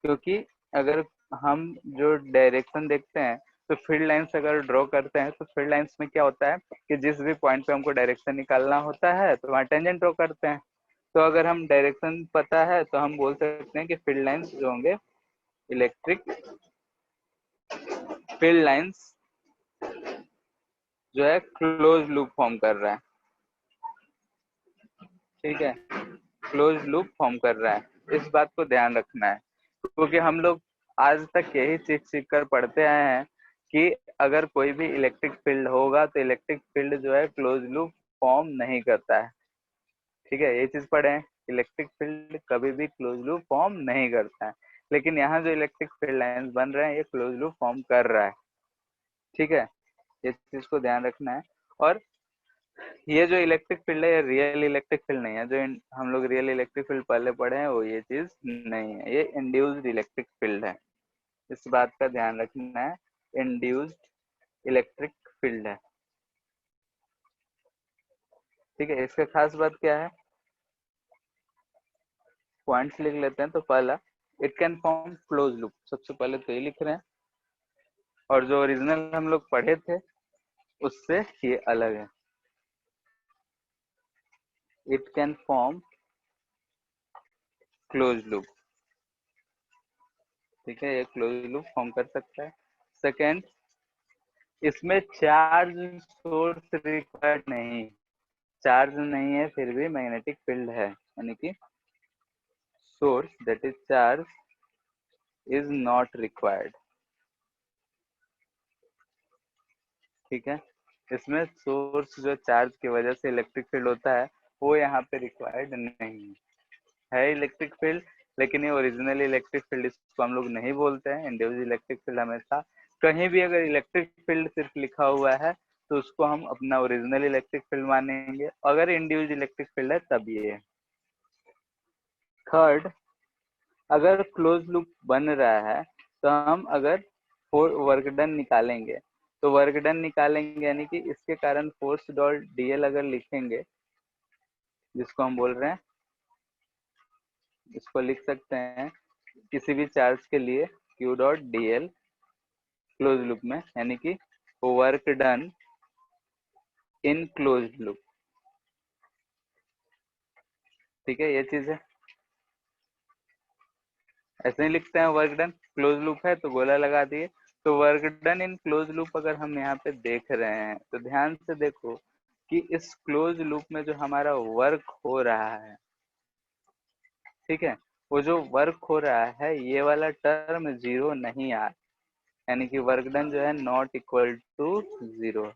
S1: क्योंकि अगर हम जो डायरेक्शन देखते हैं तो फील्ड लाइंस अगर ड्रॉ करते हैं तो फील्ड लाइंस में क्या होता है कि जिस भी पॉइंट पे हमको डायरेक्शन निकालना होता है तो वहाँ टेंजेंट ड्रॉ करते हैं। तो अगर हम डायरेक्शन पता है तो हम बोल सकते हैं कि फील्ड लाइंस जो होंगे, इलेक्ट्रिक फील्ड लाइंस जो है क्लोज लूप फॉर्म कर रहा है। ठीक है, क्लोज लूप फॉर्म कर रहा है। इस बात को ध्यान रखना है, क्योंकि हम लोग आज तक यही सीख सीख कर पढ़ते आए हैं कि अगर कोई भी इलेक्ट्रिक फील्ड होगा तो इलेक्ट्रिक फील्ड जो है क्लोज लूप फॉर्म नहीं करता है। ठीक है, ये चीज पढ़े, इलेक्ट्रिक फील्ड कभी भी क्लोज लूप फॉर्म नहीं करता है, लेकिन यहाँ जो इलेक्ट्रिक फील्ड लाइंस बन रहे हैं ये क्लोज लूप फॉर्म कर रहा है। ठीक है, ये चीज को ध्यान रखना है। और ये जो इलेक्ट्रिक फील्ड है ये रियल इलेक्ट्रिक फील्ड नहीं है, जो हम लोग रियल इलेक्ट्रिक फील्ड पहले पढ़े हैं वो ये चीज नहीं है, ये इंड्यूस्ड इलेक्ट्रिक फील्ड है। इस बात का ध्यान रखना है, इंड्यूस्ड इलेक्ट्रिक फील्ड है। ठीक है, इसका खास बात क्या है, पॉइंट्स लिख लेते हैं। तो पहला, it can form close loop, सबसे पहले तो ये लिख रहे हैं, और जो ओरिजिनल हम लोग पढ़े थे उससे ये अलग है। It can form close loop, ठीक है, ये क्लोज लूप फॉर्म कर सकता है। सेकेंड, इसमें चार्ज सोर्स रिक्वायर्ड नहीं, चार्ज नहीं है फिर भी मैग्नेटिक फील्ड है, यानी कि source that is charge is not required. ठीक है, इसमें सोर्स जो चार्ज की वजह से इलेक्ट्रिक फील्ड होता है वो यहाँ पे रिक्वायर्ड नहीं है इलेक्ट्रिक फील्ड, लेकिन ये ओरिजिनल इलेक्ट्रिक फील्ड इसको हम लोग नहीं बोलते हैं। इंड्यूस्ड इलेक्ट्रिक फील्ड हमेशा कहीं भी अगर इलेक्ट्रिक फील्ड सिर्फ लिखा हुआ है तो उसको हम अपना ओरिजिनल इलेक्ट्रिक फील्ड मानेंगे, अगर इंड्यूस्ड इलेक्ट्रिक फील्ड है तब ये। थर्ड, अगर क्लोज लूप बन रहा है तो हम अगर वर्क डन निकालेंगे, तो वर्क डन निकालेंगे यानी कि इसके कारण फोर्स डॉट डीएल अगर लिखेंगे, जिसको हम बोल रहे हैं, इसको लिख सकते हैं किसी भी चार्ज के लिए Q dot DL close loop में, यानी कि work done in close loop. ठीक है, ये चीज है, ऐसे ही लिखते हैं, वर्क डन क्लोज लूप है तो गोला लगा दिए। तो work done in close loop अगर हम यहाँ पे देख रहे हैं तो ध्यान से देखो कि इस क्लोज लूप में जो हमारा वर्क हो रहा है, ठीक है, वो जो वर्क हो रहा है ये वाला टर्म जीरो नहीं आ, यानी कि वर्क डन जो है नॉट इक्वल टू जीरो।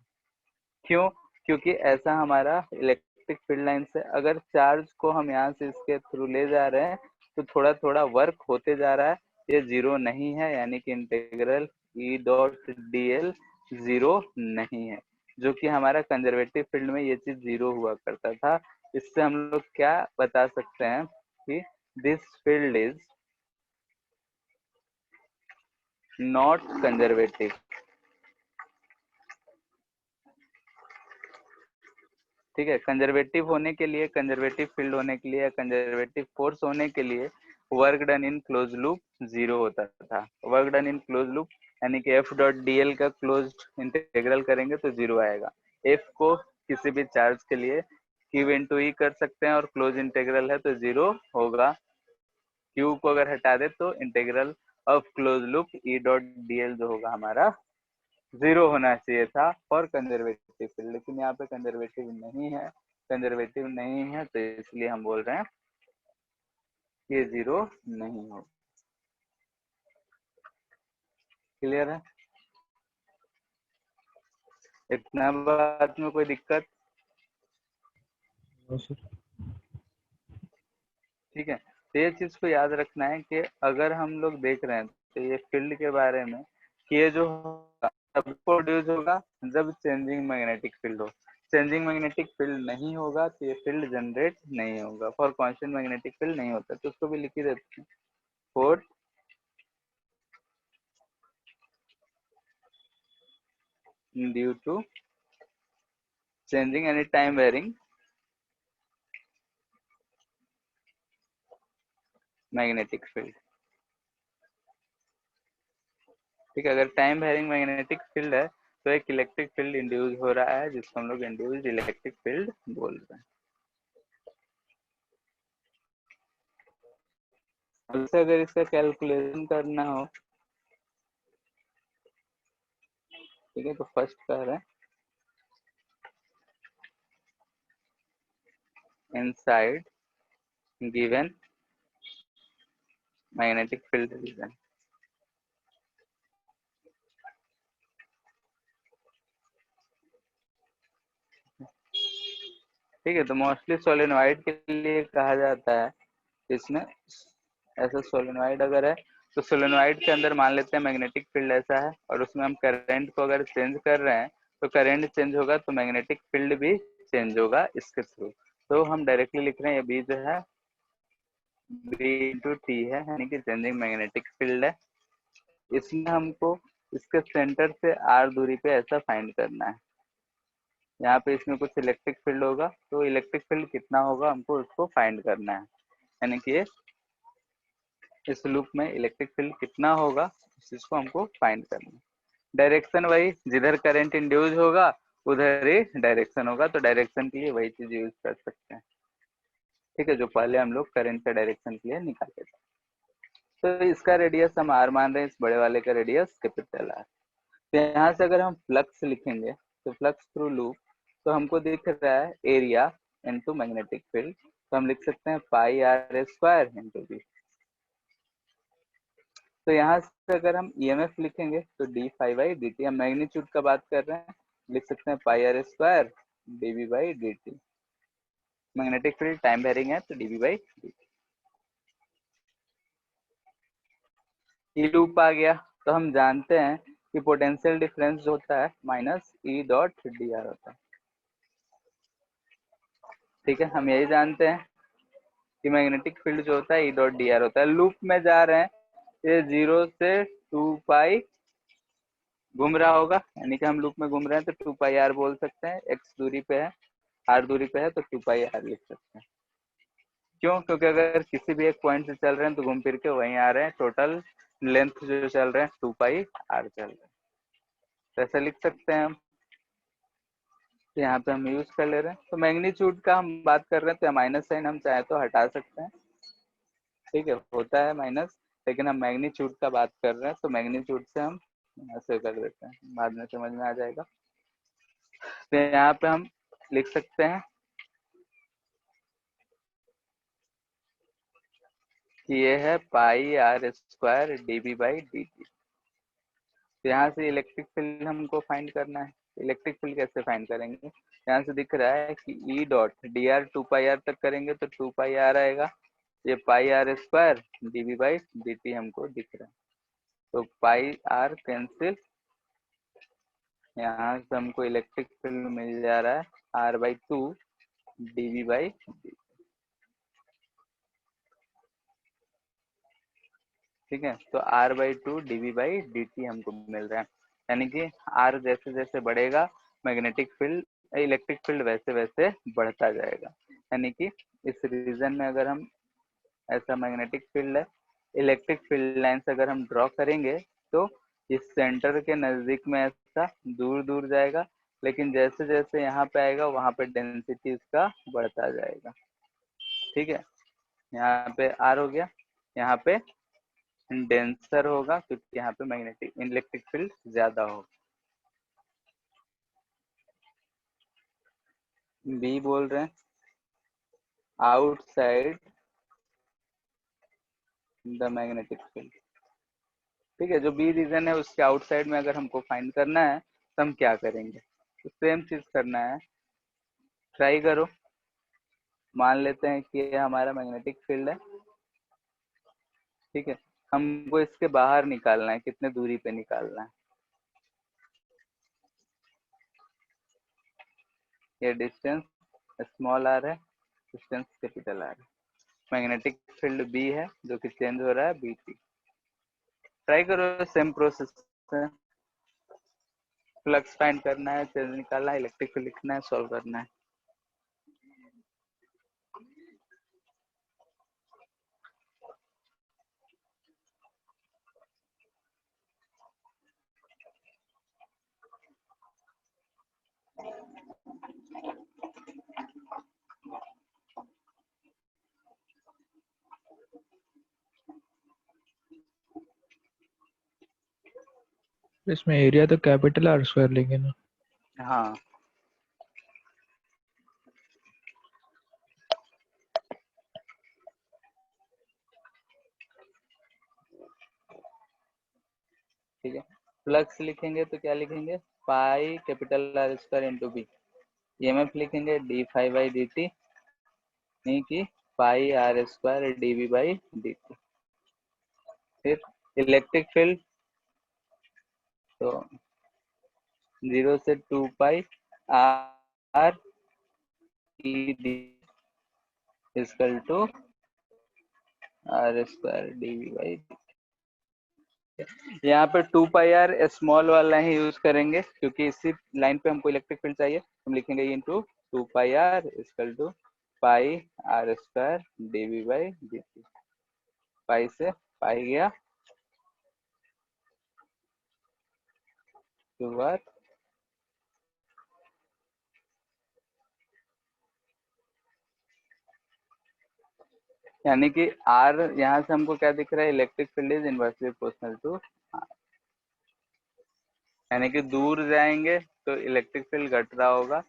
S1: क्यों? क्योंकि ऐसा हमारा इलेक्ट्रिक फील्ड लाइन से अगर चार्ज को हम यहाँ से इसके थ्रू ले जा रहे हैं तो थोड़ा थोड़ा वर्क होते जा रहा है, ये जीरो नहीं है, यानी कि integral E dot DL zero नहीं है, जो कि हमारा कंजर्वेटिव फील्ड में ये चीज जीरो हुआ करता था। इससे हम लोग क्या बता सकते हैं कि this field is not conservative. ठीक है, कंजर्वेटिव होने के लिए, कंजर्वेटिव फील्ड होने के लिए, कंजर्वेटिव फोर्स होने के लिए work done in close loop zero होता था। Work done in close loop यानी कि एफ डॉट डीएल का क्लोज इंटीग्रल करेंगे तो जीरो आएगा। एफ को किसी भी चार्ज के लिए क्यू इंटू ई कर सकते हैं और क्लोज इंटीग्रल है तो जीरो होगा। क्यू को अगर हटा दे तो integral of close loop E dot DL जो होगा हमारा जीरो होना चाहिए था फॉर कंजर्वेटिव फील्ड, लेकिन यहाँ पे कंजर्वेटिव नहीं है, कंजर्वेटिव नहीं है तो इसलिए हम बोल रहे हैं ये जीरो नहीं हो। क्लियर है, इतना बात में कोई दिक्कत?
S2: No sir.
S1: ठीक है, तो ये चीज को याद रखना है कि अगर हम लोग देख रहे हैं तो ये फील्ड के बारे में कि ये जो तब प्रोड्यूस होगा जब चेंजिंग मैग्नेटिक फील्ड हो, चेंजिंग मैग्नेटिक फील्ड नहीं होगा तो ये फील्ड जनरेट नहीं होगा, फॉर कांस्टेंट मैग्नेटिक फील्ड नहीं होता, तो उसको भी लिख ही देते हैं। Four, due to changing any time varying magnetic field. ठीक है, अगर टाइम वेरिंग मैग्नेटिक फील्ड है तो एक इलेक्ट्रिक फील्ड इंड्यूस हो रहा है जिसको हम लोग इंड्यूस्ड इलेक्ट्रिक फील्ड बोल रहे हैं। उससे अगर इसका कैलकुलेशन करना हो, ठीक है, तो फर्स्ट कह रहे हैं inside given magnetic field region. ठीक है, तो मोस्टली सोलेनोइड के लिए कहा जाता है इसमें। ऐसा सोलेनोइड अगर है तो सोलेनोइड के अंदर मान लेते हैं मैग्नेटिक फील्ड ऐसा है, और उसमें हम करंट को अगर चेंज कर रहे हैं तो करंट चेंज होगा तो मैग्नेटिक फील्ड भी चेंज होगा इसके थ्रू। तो हम डायरेक्टली लिख रहे हैं ये बी जो है बी इंटू टी है, यानी कि चेंजिंग मैग्नेटिक फील्ड है। इसमें हमको इसके सेंटर से आर दूरी पे ऐसा फाइंड करना है। यहाँ पे इसमें कुछ इलेक्ट्रिक फील्ड होगा, तो इलेक्ट्रिक फील्ड कितना होगा हमको उसको फाइंड करना है, यानी कि इस लूप में इलेक्ट्रिक फील्ड कितना होगा इस चीज को हमको फाइंड करना है। डायरेक्शन वही, जिधर करंट इंड्यूस होगा उधर ही डायरेक्शन होगा, तो डायरेक्शन के लिए वही चीज यूज कर सकते हैं। ठीक है, जो पहले हम लोग करंट का डायरेक्शन के लिए निकाले थे। तो इसका रेडियस हम आर मान रहे हैं, इस बड़े वाले का रेडियस कैपिटल आर। तो यहाँ से अगर हम फ्लक्स लिखेंगे तो फ्लक्स थ्रू लूप, तो हमको दिख रहा है एरिया इनटू मैग्नेटिक फील्ड, तो हम लिख सकते हैं pi R square into B. तो यहाँ से अगर हम ईएमएफ लिखेंगे तो D phi by D T, हम मैग्नीट्यूड का बात कर रहे हैं, लिख सकते हैं pi R square DB by D T. Magnetic field time varying है तो DB by D T. E loop आ गया, तो हम जानते हैं कि पोटेंशियल डिफरेंस जो होता है minus E dot D are होता है। ठीक है, हम यही जानते हैं कि मैग्नेटिक फील्ड जो होता है ई डॉट डी आर होता है। लूप में जा रहे हैं, ये 0 से 2 पाई घूम रहा होगा, यानी कि हम लूप में घूम रहे हैं तो 2 पाई आर बोल सकते हैं। एक्स दूरी पे है, आर दूरी पे है, तो 2 पाई आर लिख सकते हैं। क्यों? क्योंकि अगर किसी भी एक पॉइंट से चल रहे हैं तो घूम फिर के वहीं आ रहे हैं, टोटल लेंथ जो चल रहे हैं 2 पाई आर चल रहे हैं, तो ऐसा लिख सकते हैं हम। तो यहाँ पे हम यूज कर ले रहे हैं, तो मैग्नीट्यूड का हम बात कर रहे हैं तो माइनस साइन हम चाहे तो हटा सकते हैं। ठीक है, होता है माइनस, लेकिन हम मैग्नीट्यूड का बात कर रहे हैं तो मैग्नीट्यूड से हम ऐसे कर देते हैं, बाद में समझ में आ जाएगा। तो यहाँ पे हम लिख सकते हैं कि ये है pi R square DB by D T. तो यहाँ से इलेक्ट्रिक फील्ड हमको फाइंड करना है। इलेक्ट्रिक फील्ड कैसे फाइंड करेंगे? यहाँ से दिख रहा है कि E dot D R 2 pi R तक करेंगे तो 2 पाई आर आएगा, ये pi R square DB by D T हमको दिख रहा है, तो पाई आर कैंसिल, यहाँ से हमको इलेक्ट्रिक फील्ड मिल जा रहा है R by 2 DB by D. ठीक है, तो R by 2 DB by D T हमको मिल रहा है, यानी कि आर जैसे जैसे बढ़ेगा मैग्नेटिक फील्ड इलेक्ट्रिक फील्ड वैसे वैसे बढ़ता जाएगा। यानी कि इस रीजन में अगर हम ऐसा मैग्नेटिक फील्ड है, इलेक्ट्रिक फील्ड लाइन्स अगर हम ड्रॉ करेंगे तो इस सेंटर के नजदीक में ऐसा दूर दूर जाएगा, लेकिन जैसे जैसे यहाँ पे आएगा वहां पे डेंसिटी इसका बढ़ता जाएगा। ठीक है, यहाँ पे आर हो गया, यहाँ पे डेंसर होगा क्योंकि यहाँ पे मैग्नेटिक इलेक्ट्रिक फील्ड ज्यादा होगा। बी बोल रहे हैं आउटसाइड द मैग्नेटिक फील्ड। ठीक है, जो बी रीजन है उसके आउटसाइड में अगर हमको फाइंड करना है तो हम क्या करेंगे? तो सेम चीज करना है, ट्राई करो। मान लेते हैं कि ये हमारा मैग्नेटिक फील्ड है। ठीक है, हमको इसके बाहर निकालना है, कितने दूरी पे निकालना है। ये डिस्टेंस स्मॉल आर है, डिस्टेंस कैपिटल आर है। मैग्नेटिक फील्ड बी है जो कि चेंज हो रहा है बी टी। ट्राई करो, सेम प्रोसेस है। फ्लक्स फाइंड करना है, चेंज निकालना है, इलेक्ट्रिक फील्ड लिखना है, सॉल्व करना है।
S2: इसमें एरिया तो कैपिटल आर स्क्वायर लेंगे ना?
S1: हाँ, ठीक है। फ्लक्स लिखेंगे तो क्या लिखेंगे, pi capital R square into B. EMF लिखेंगे D phi by D T, नहीं कि pi R square D V by D T. फिर इलेक्ट्रिक फील्ड, तो 0 से 2 pi R E D equal to R square D V by D. यहाँ पे 2 pi are small वाला ही use करेंगे क्योंकि इसी लाइन पे हमको इलेक्ट्रिक फील्ड चाहिए। हम लिखेंगे into 2 pi R equal to pi R square D V by D T. Pi से पाई गया, तो बात यानी कि आर यहाँ से हमको क्या दिख रहा है, electric field is inversely proportional to R. यानी कि दूर जाएंगे तो इलेक्ट्रिक फील्ड घट रहा होगा,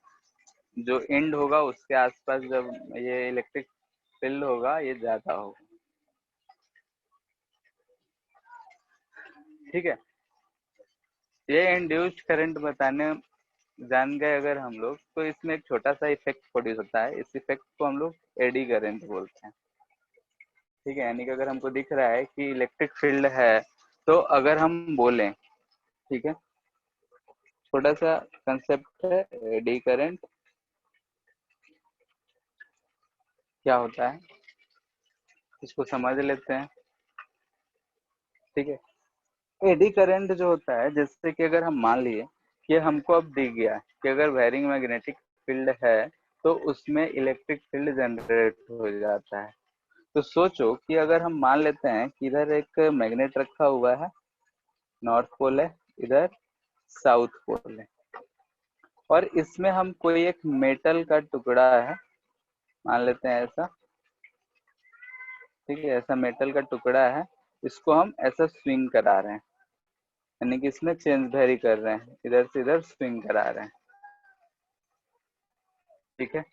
S1: जो एंड होगा उसके आसपास जब ये इलेक्ट्रिक फील्ड होगा ये ज्यादा होगा। ठीक है, ये इंड्यूस्ड करंट बताने जान गए अगर हम लोग, तो इसमें एक छोटा सा इफेक्ट प्रोड्यूस होता है। इस इफेक्ट को हम लोग एडी करंट बोलते हैं। ठीक है, यानी कि अगर हमको दिख रहा है कि इलेक्ट्रिक फील्ड है, तो अगर हम बोलें, ठीक है, छोटा सा कंसेप्ट है एडी करंट क्या होता है, इसको समझ लेते हैं। ठीक है, एडी करंट जो होता है, जैसे कि अगर हम मान लिए कि हमको अब दिख गया कि अगर वायरिंग मैग्नेटिक फील्ड है तो उसमें इलेक्ट्रिक फील्ड जनरेट हो जाता है। तो सोचो कि अगर हम मान लेते हैं कि इधर एक मैग्नेट रखा हुआ है, नॉर्थ पोल है, इधर साउथ पोल है, और इसमें हम कोई एक मेटल का टुकड़ा है, मान लेते हैं ऐसा। ठीक है, ऐसा मेटल का टुकड़ा है, इसको हम ऐसा स्विंग करा रहे हैं, यानी कि इसमें चेंज वेरी कर रहे हैं, इधर से इधर स्विंग करा रहे हैं। ठीक है,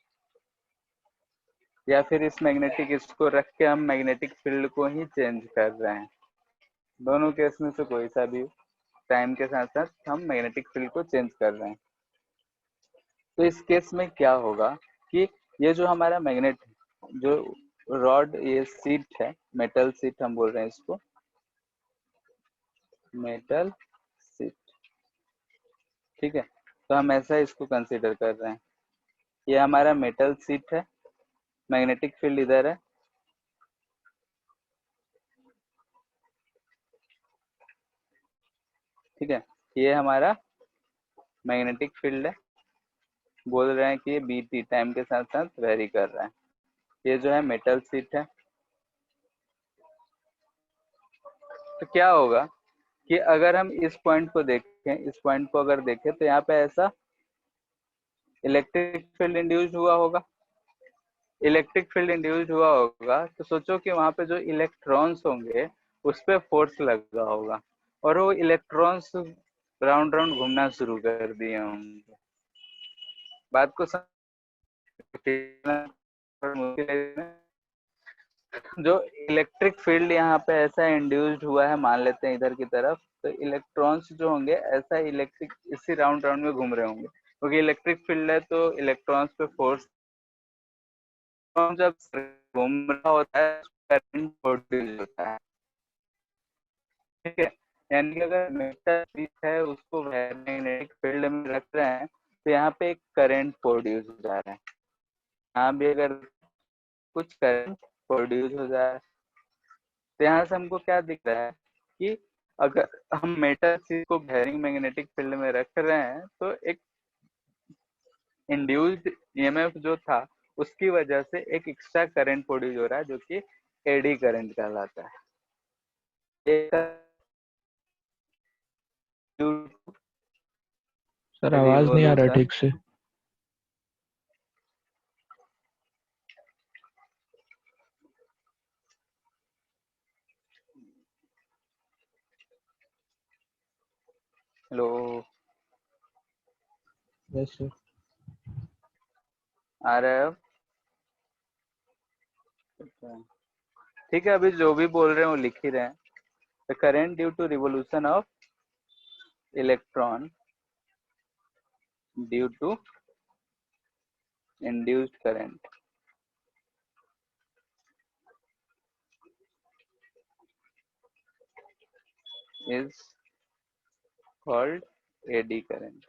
S1: या फिर इस मैग्नेटिक इसको रख के हम मैग्नेटिक फील्ड को ही चेंज कर रहे हैं। दोनों केस में से कोई सा भी, टाइम के साथ साथ हम मैग्नेटिक फील्ड को चेंज कर रहे हैं। तो इस केस में क्या होगा कि ये जो हमारा मैग्नेट, जो रॉड, ये सीट है, मेटल सीट हम बोल रहे हैं इसको, मेटल सीट। ठीक है, तो हम ऐसा इसको कंसीडर कर रहे हैं, ये हमारा मेटल सीट है, मैग्नेटिक फील्ड इधर है। ठीक है, ये हमारा मैग्नेटिक फील्ड है, बोल रहे हैं कि ये बी टी टाइम के साथ साथ वेरी कर रहा है। ये जो है मेटल सीट है। तो क्या होगा कि अगर हम इस पॉइंट को देखें, इस पॉइंट को अगर देखें, तो यहाँ पे ऐसा इलेक्ट्रिक फील्ड इंड्यूस हुआ होगा। इलेक्ट्रिक फील्ड इंड्यूस हुआ होगा तो सोचो कि वहां पे जो इलेक्ट्रॉन्स होंगे उस पर फोर्स लगा होगा, और वो इलेक्ट्रॉन्स राउंड राउंड घूमना शुरू कर दिए होंगे। बात को समझना मुश्किल है। जो इलेक्ट्रिक फील्ड यहाँ पे ऐसा इंड्यूस्ड हुआ है, मान लेते हैं इधर की तरफ, तो इलेक्ट्रॉन्स जो होंगे ऐसा इलेक्ट्रिक इसी राउंड राउंड में घूम रहे होंगे, क्योंकि इलेक्ट्रिक फील्ड है तो इलेक्ट्रॉन्स पे फोर्स, जब घूम रहा होता है करंट प्रोड्यूस होता है। ठीक है, यानी कि अगर मेटल पीस है उसको मैग्नेटिक फील्ड में रख रहे हैं तो यहाँ पे एक करंट प्रोड्यूस हो जा रहा है, यहाँ भी अगर कुछ करंट प्रोड्यूस हो जा रहा है। तो यहाँ से हमको क्या दिख रहा है कि अगर हम मेटल चीज को बेरिंग मैग्नेटिक फील्ड में रख रहे हैं तो एक इंड्यूस्ड ईएमएफ जो था उसकी वजह से एक एक्स्ट्रा करंट प्रोड्यूस हो रहा है, जो कि एडी करंट कहलाता है।
S2: सर आवाज नहीं आ रहा
S1: रिवॉल्यूशन,
S2: ठीक से।
S1: Hello,
S2: yes sir.
S1: आ रहा है अब? ठीक है, अभी जो भी बोल रहे हैं वो लिख ही रहे हैं। The current due to revolution of electron due to induced current is called eddy current.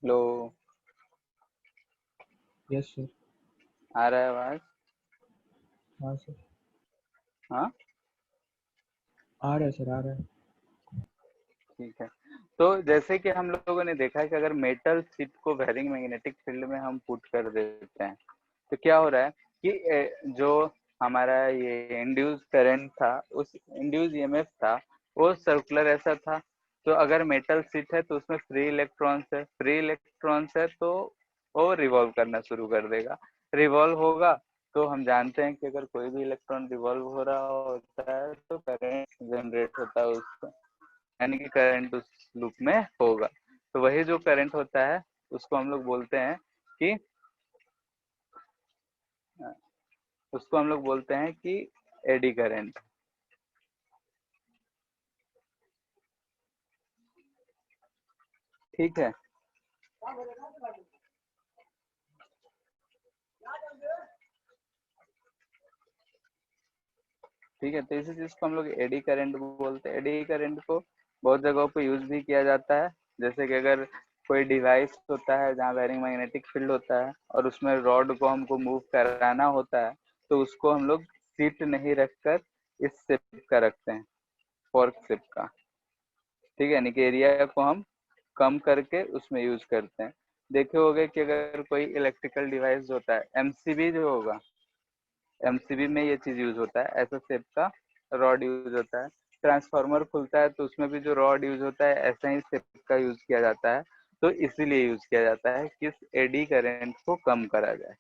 S1: लो,
S2: यस सर।
S1: आ रहा है आवाज?
S2: हाँ सर,
S1: हाँ,
S2: आ रहा है सर, आ रहा है।
S1: ठीक है। तो जैसे कि हम लोगों ने देखा है कि अगर मेटल शीट को वेरिंग मैग्नेटिक फील्ड में हम पुट कर देते हैं तो क्या हो रहा है कि जो हमारा ये इंड्यूस करंट था, उस इंड्यूस ईएमएफ था, वो सर्कुलर ऐसा था। तो अगर मेटल शीट है तो उसमें फ्री इलेक्ट्रॉन्स है तो वो रिवॉल्व करना शुरू कर देगा। रिवॉल्व होगा तो हम जानते हैं कि अगर कोई भी इलेक्ट्रॉन रिवॉल्व हो रहा होता है तो करंट जनरेट होता है उसको, यानी कि करंट उस लूप में होगा। तो वही जो करंट होता है उसको हम लोग बोलते हैं कि एडी करंट। ठीक है, ठीक है। तो इसी चीज को हम लोग एडी करंट बोलते हैं। एडी करंट को बहुत जगहों पे यूज भी किया जाता है, जैसे कि अगर कोई डिवाइस होता है जहाँ वेरिंग मैग्नेटिक फील्ड होता है और उसमें रॉड को हमको मूव कराना होता है तो उसको हम लोग सीट नहीं रखकर इस शेप का रखते हैं, फॉर्क शेप का। ठीक है, यानी कि एरिया को हम कम करके उसमें यूज करते हैं। देखे होगे कि अगर कोई इलेक्ट्रिकल डिवाइस होता है, एमसीबी जो होगा, एमसीबी में ये चीज यूज होता है, ऐसा शेप का रॉड यूज होता है। ट्रांसफार्मर खुलता है तो उसमें भी जो रॉड यूज होता है ऐसा ही शेप का यूज किया जाता है। तो इसीलिए यूज किया जाता है कि इस एडी करंट को कम करा जाए।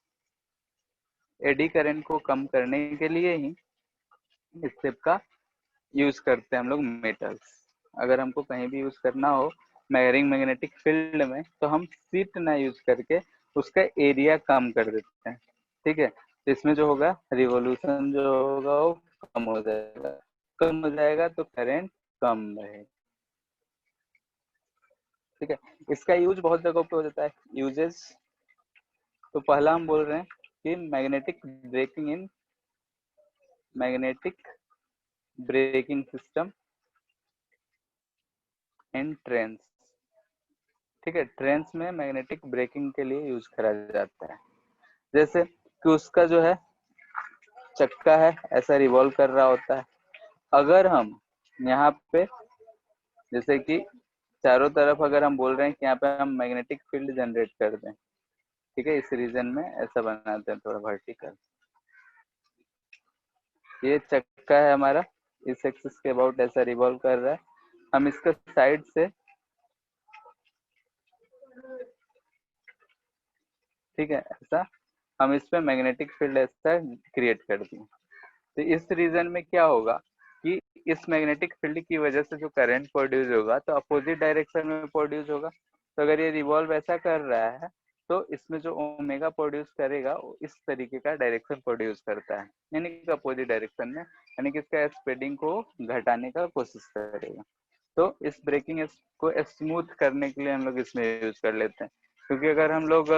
S1: एडी करंट को कम करने के लिए ही इस शेप का यूज करते हैं हम लोग मेटल्स। अगर हमको कहीं भी यूज करना हो वेरिंग मैग्नेटिक फील्ड में तो हम सीट ना यूज करके उसका एरिया कम कर देते हैं। ठीक है, तो इसमें जो होगा रिवॉल्यूशन जो होगा वो कम हो जाएगा। कम हो जाएगा तो करंट कम रहेगा। ठीक है, इसका यूज बहुत जगहों पे हो जाता है। यूजेस तो पहला हम बोल रहे हैं कि magnetic braking system in trains. ठीक है, ट्रेन्स में मैग्नेटिक ब्रेकिंग के लिए यूज करा जाता है। जैसे कि उसका जो है चक्का है ऐसा रिवॉल्व कर रहा होता है। अगर हम यहाँ पे जैसे कि चारों तरफ अगर हम बोल रहे हैं कि यहाँ पे हम मैग्नेटिक फील्ड जनरेट कर दें, ठीक है, इस रीजन में ऐसा बनाते हैं थोड़ा वर्टिकल। ये चक्का है हमारा, इस एक्सिस के अबाउट ऐसा रिवॉल्व कर रहा है। हम इसके साइड से, ठीक है, ऐसा हम इस पे मैग्नेटिक फील्ड ऐसा क्रिएट कर दिए। तो इस रीजन में क्या होगा कि इस मैग्नेटिक फील्ड की वजह से जो करंट प्रोड्यूस होगा तो अपोजिट डायरेक्शन में प्रोड्यूस होगा। तो अगर ये रिवॉल्व ऐसा कर रहा है तो इसमें जो ओमेगा प्रोड्यूस करेगा वो इस तरीके का डायरेक्शन प्रोड्यूस करता है, यानी कि अपोजिट डायरेक्शन में, यानी कि इसका स्प्रेडिंग को घटाने का कोशिश करेगा। तो इस ब्रेकिंग को स्मूथ करने के लिए हम लोग इसमें यूज कर लेते हैं। क्योंकि अगर हम लोग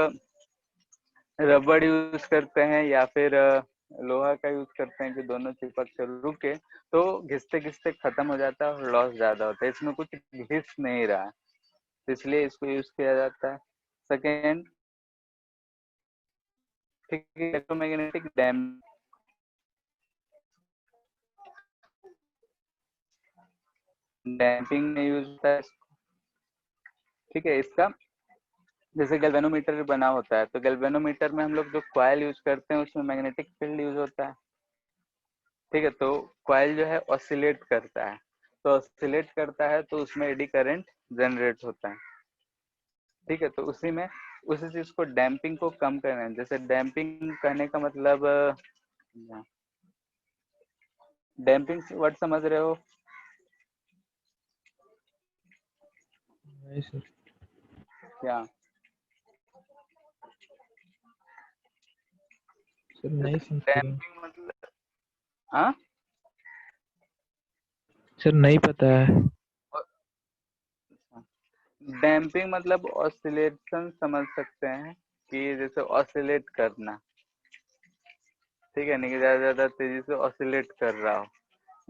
S1: रबड़ यूज करते हैं या फिर लोहा का यूज करते हैं कि दोनों चिपक कर रुके तो घिसते घिसते खत्म हो जाता है और लॉस ज्यादा होता है। इसमें कुछ घिस नहीं रहा है, तो इसलिए इसको यूज किया जाता है। सेकेंड, ठीक है, इलेक्ट्रोमैग्नेटिक डैम्पिंग में यूज होता है। ठीक है, इसका जैसे गैल्वेनोमीटर बना होता है तो गैल्वेनोमीटर में हम लोग जो कॉइल यूज करते हैं उसमें मैग्नेटिक फील्ड यूज होता है। ठीक है, तो कॉइल जो है ऑसिलेट करता है, तो ऑसिलेट करता है तो उसमें एडी करंट जनरेट होता है। ठीक है, तो उसी में उसी चीज को डैम्पिंग को कम करना है। जैसे डैम्पिंग कहने का मतलब डैम्पिंग वर्ड समझ रहे हो?
S2: नहीं सर।
S1: क्या?
S2: सर नहीं समझ रहा।
S1: डैम्पिंग मतलब, हाँ,
S2: सर नहीं पता है।
S1: डैम्पिंग मतलब ऑसिलेशन समझ सकते हैं कि जैसे ऑसिलेट करना, ठीक है, नहीं कि ज्यादा ज्यादा तेजी से ऑसिलेट कर रहा हो।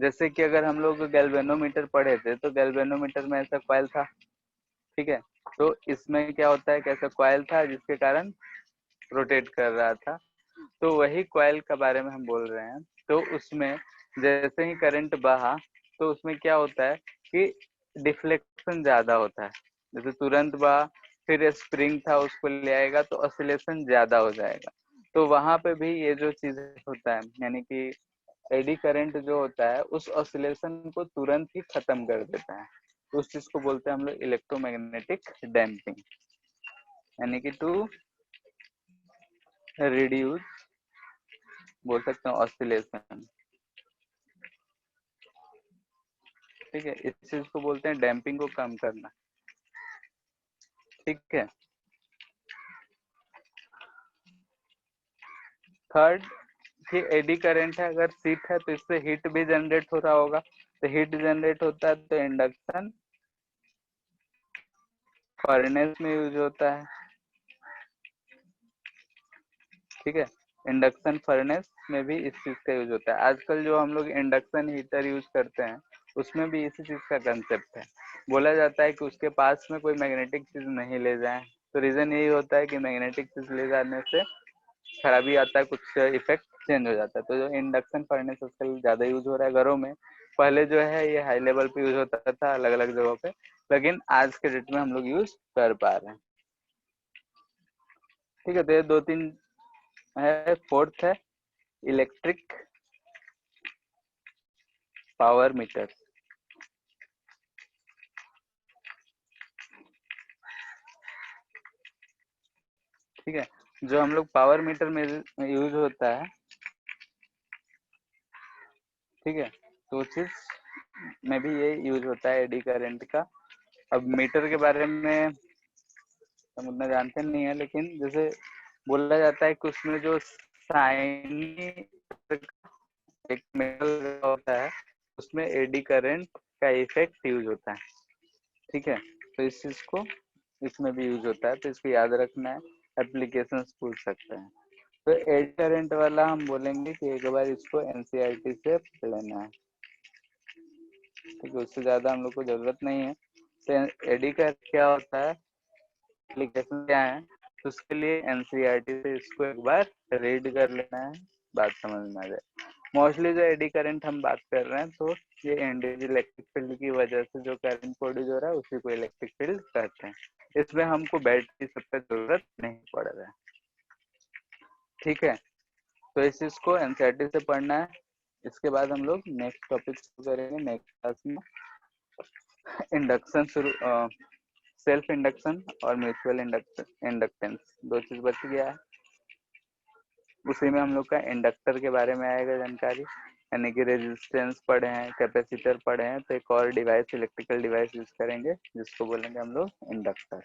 S1: जैसे कि अगर हम लोग गैल्वेनोमीटर पढ़े थे तो गैल्वेनोमीटर में ऐसा कॉइल था, ठीक है, तो इसमें क्या होता है, कैसा कॉइल था जिसके कारण रोटेट कर रहा था, तो वही कॉइल के बारे में हम बोल रहे हैं। तो उसमें जैसे ही करंट बहा तो उसमें क्या होता है कि डिफ्लेक्शन ज्यादा होता है। जैसे तुरंत बहा, फिर स्प्रिंग था उसको ले आएगा तो ऑसिलेशन ज्यादा हो जाएगा। तो वहां पे भी ये जो चीज होता है, यानी कि एडी करंट जो होता है उस ऑसिलेशन को तुरंत ही खत्म कर देता है। तो उस चीज को बोलते हैं हम लोग इलेक्ट्रोमैग्नेटिक डैम्पिंग, यानी कि टू रिड्यूस, बोल सकते हैं ऑसिलेशन, ठीक है, इस चीज को बोलते हैं डैम्पिंग को कम करना, ठीक है। थर्ड कि एडी करंट है, अगर शीट है तो इससे हीट भी जनरेट हो रहा होगा, तो हीट जनरेट होता है तो इंडक्शन फर्नेस में यूज होता है, ठीक है, इंडक्शन फर्नेस में भी इस चीज का यूज होता है। आजकल जो हम लोग इंडक्शन हीटर यूज करते हैं उसमें भी इसी चीज का कंसेप्ट है। बोला जाता है कि उसके पास में कोई मैग्नेटिक चीज नहीं ले जाए, तो रीजन यही होता है कि मैग्नेटिक चीज ले जाने से खराबी आता है, कुछ इफेक्ट चेंज हो जाता है। तो जो इंडक्शन फर्नेस आजकल ज्यादा यूज हो रहा है घरों में, पहले जो है ये हाई लेवल पे यूज होता था अलग अलग जगहों पे, लेकिन आज के डेट में हम लोग यूज कर पा रहे हैं, ठीक है। तो ये दो तीन है। फोर्थ है इलेक्ट्रिक पावर मीटर, ठीक है, जो हम लोग पावर मीटर में यूज होता है, ठीक है, तो उस चीज में भी ये यूज होता है एडी करंट का। अब मीटर के बारे में हम उतना जानते नहीं है, लेकिन जैसे बोला जाता है कि उसमें जो साइनी एक मेटल होता है उसमें एडी करंट का इफेक्ट यूज होता है, ठीक है, तो इस चीज को इसमें भी यूज होता है, तो इसको याद रखना है, एप्लीकेशन पूछ सकते हैं। तो एडी करंट वाला हम बोलेंगे कि एक बार इसको एनसीईआरटी से पढ़ लेना है, ठीक है, उससे ज्यादा हम लोग को जरूरत नहीं है। तो एडी का क्या होता है, एप्लीकेशन क्या है, तो उसके लिए एनसीईआरटी से इसको एक बार रीड कर लेना है, बात समझ में आ जाए। मोस्टली जो एडी करंट हम बात कर रहे हैं, तो ये इंडिविजुअल इलेक्ट्रिक फील्ड की वजह से जो करंट प्रोड्यूस हो रहा है उसी को इलेक्ट्रिक फील्ड कहते हैं। इसमें हमको बैटरी सबका जरूरत नहीं पड़ रहा है, ठीक है। तो इस चीज को एनसीईआरटी से पढ़ना है। इसके बाद हम लोग नेक्स्ट टॉपिक शुरू करेंगे नेक्स्ट क्लास में, इंडक्शन शुरू, सेल्फ इंडक्शन और म्यूचुअल इंडक्टेंस, दो चीज बच गया है। उसी में हम लोग का इंडक्टर के बारे में आएगा जानकारी, यानी कि रेजिस्टेंस पढ़े हैं, कैपेसिटर पढ़े हैं, तो एक और डिवाइस, इलेक्ट्रिकल डिवाइस यूज करेंगे जिसको बोलेंगे हम लोग इंडक्टर,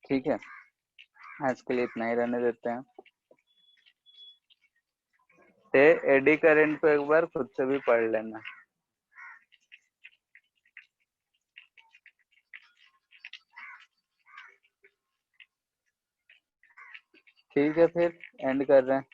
S1: ठीक है। आज के लिए इतना ही रहने देते हैं। एडी करंट को एक बार खुद से भी पढ़ लेना, ठीक है, फिर एंड कर रहे हैं।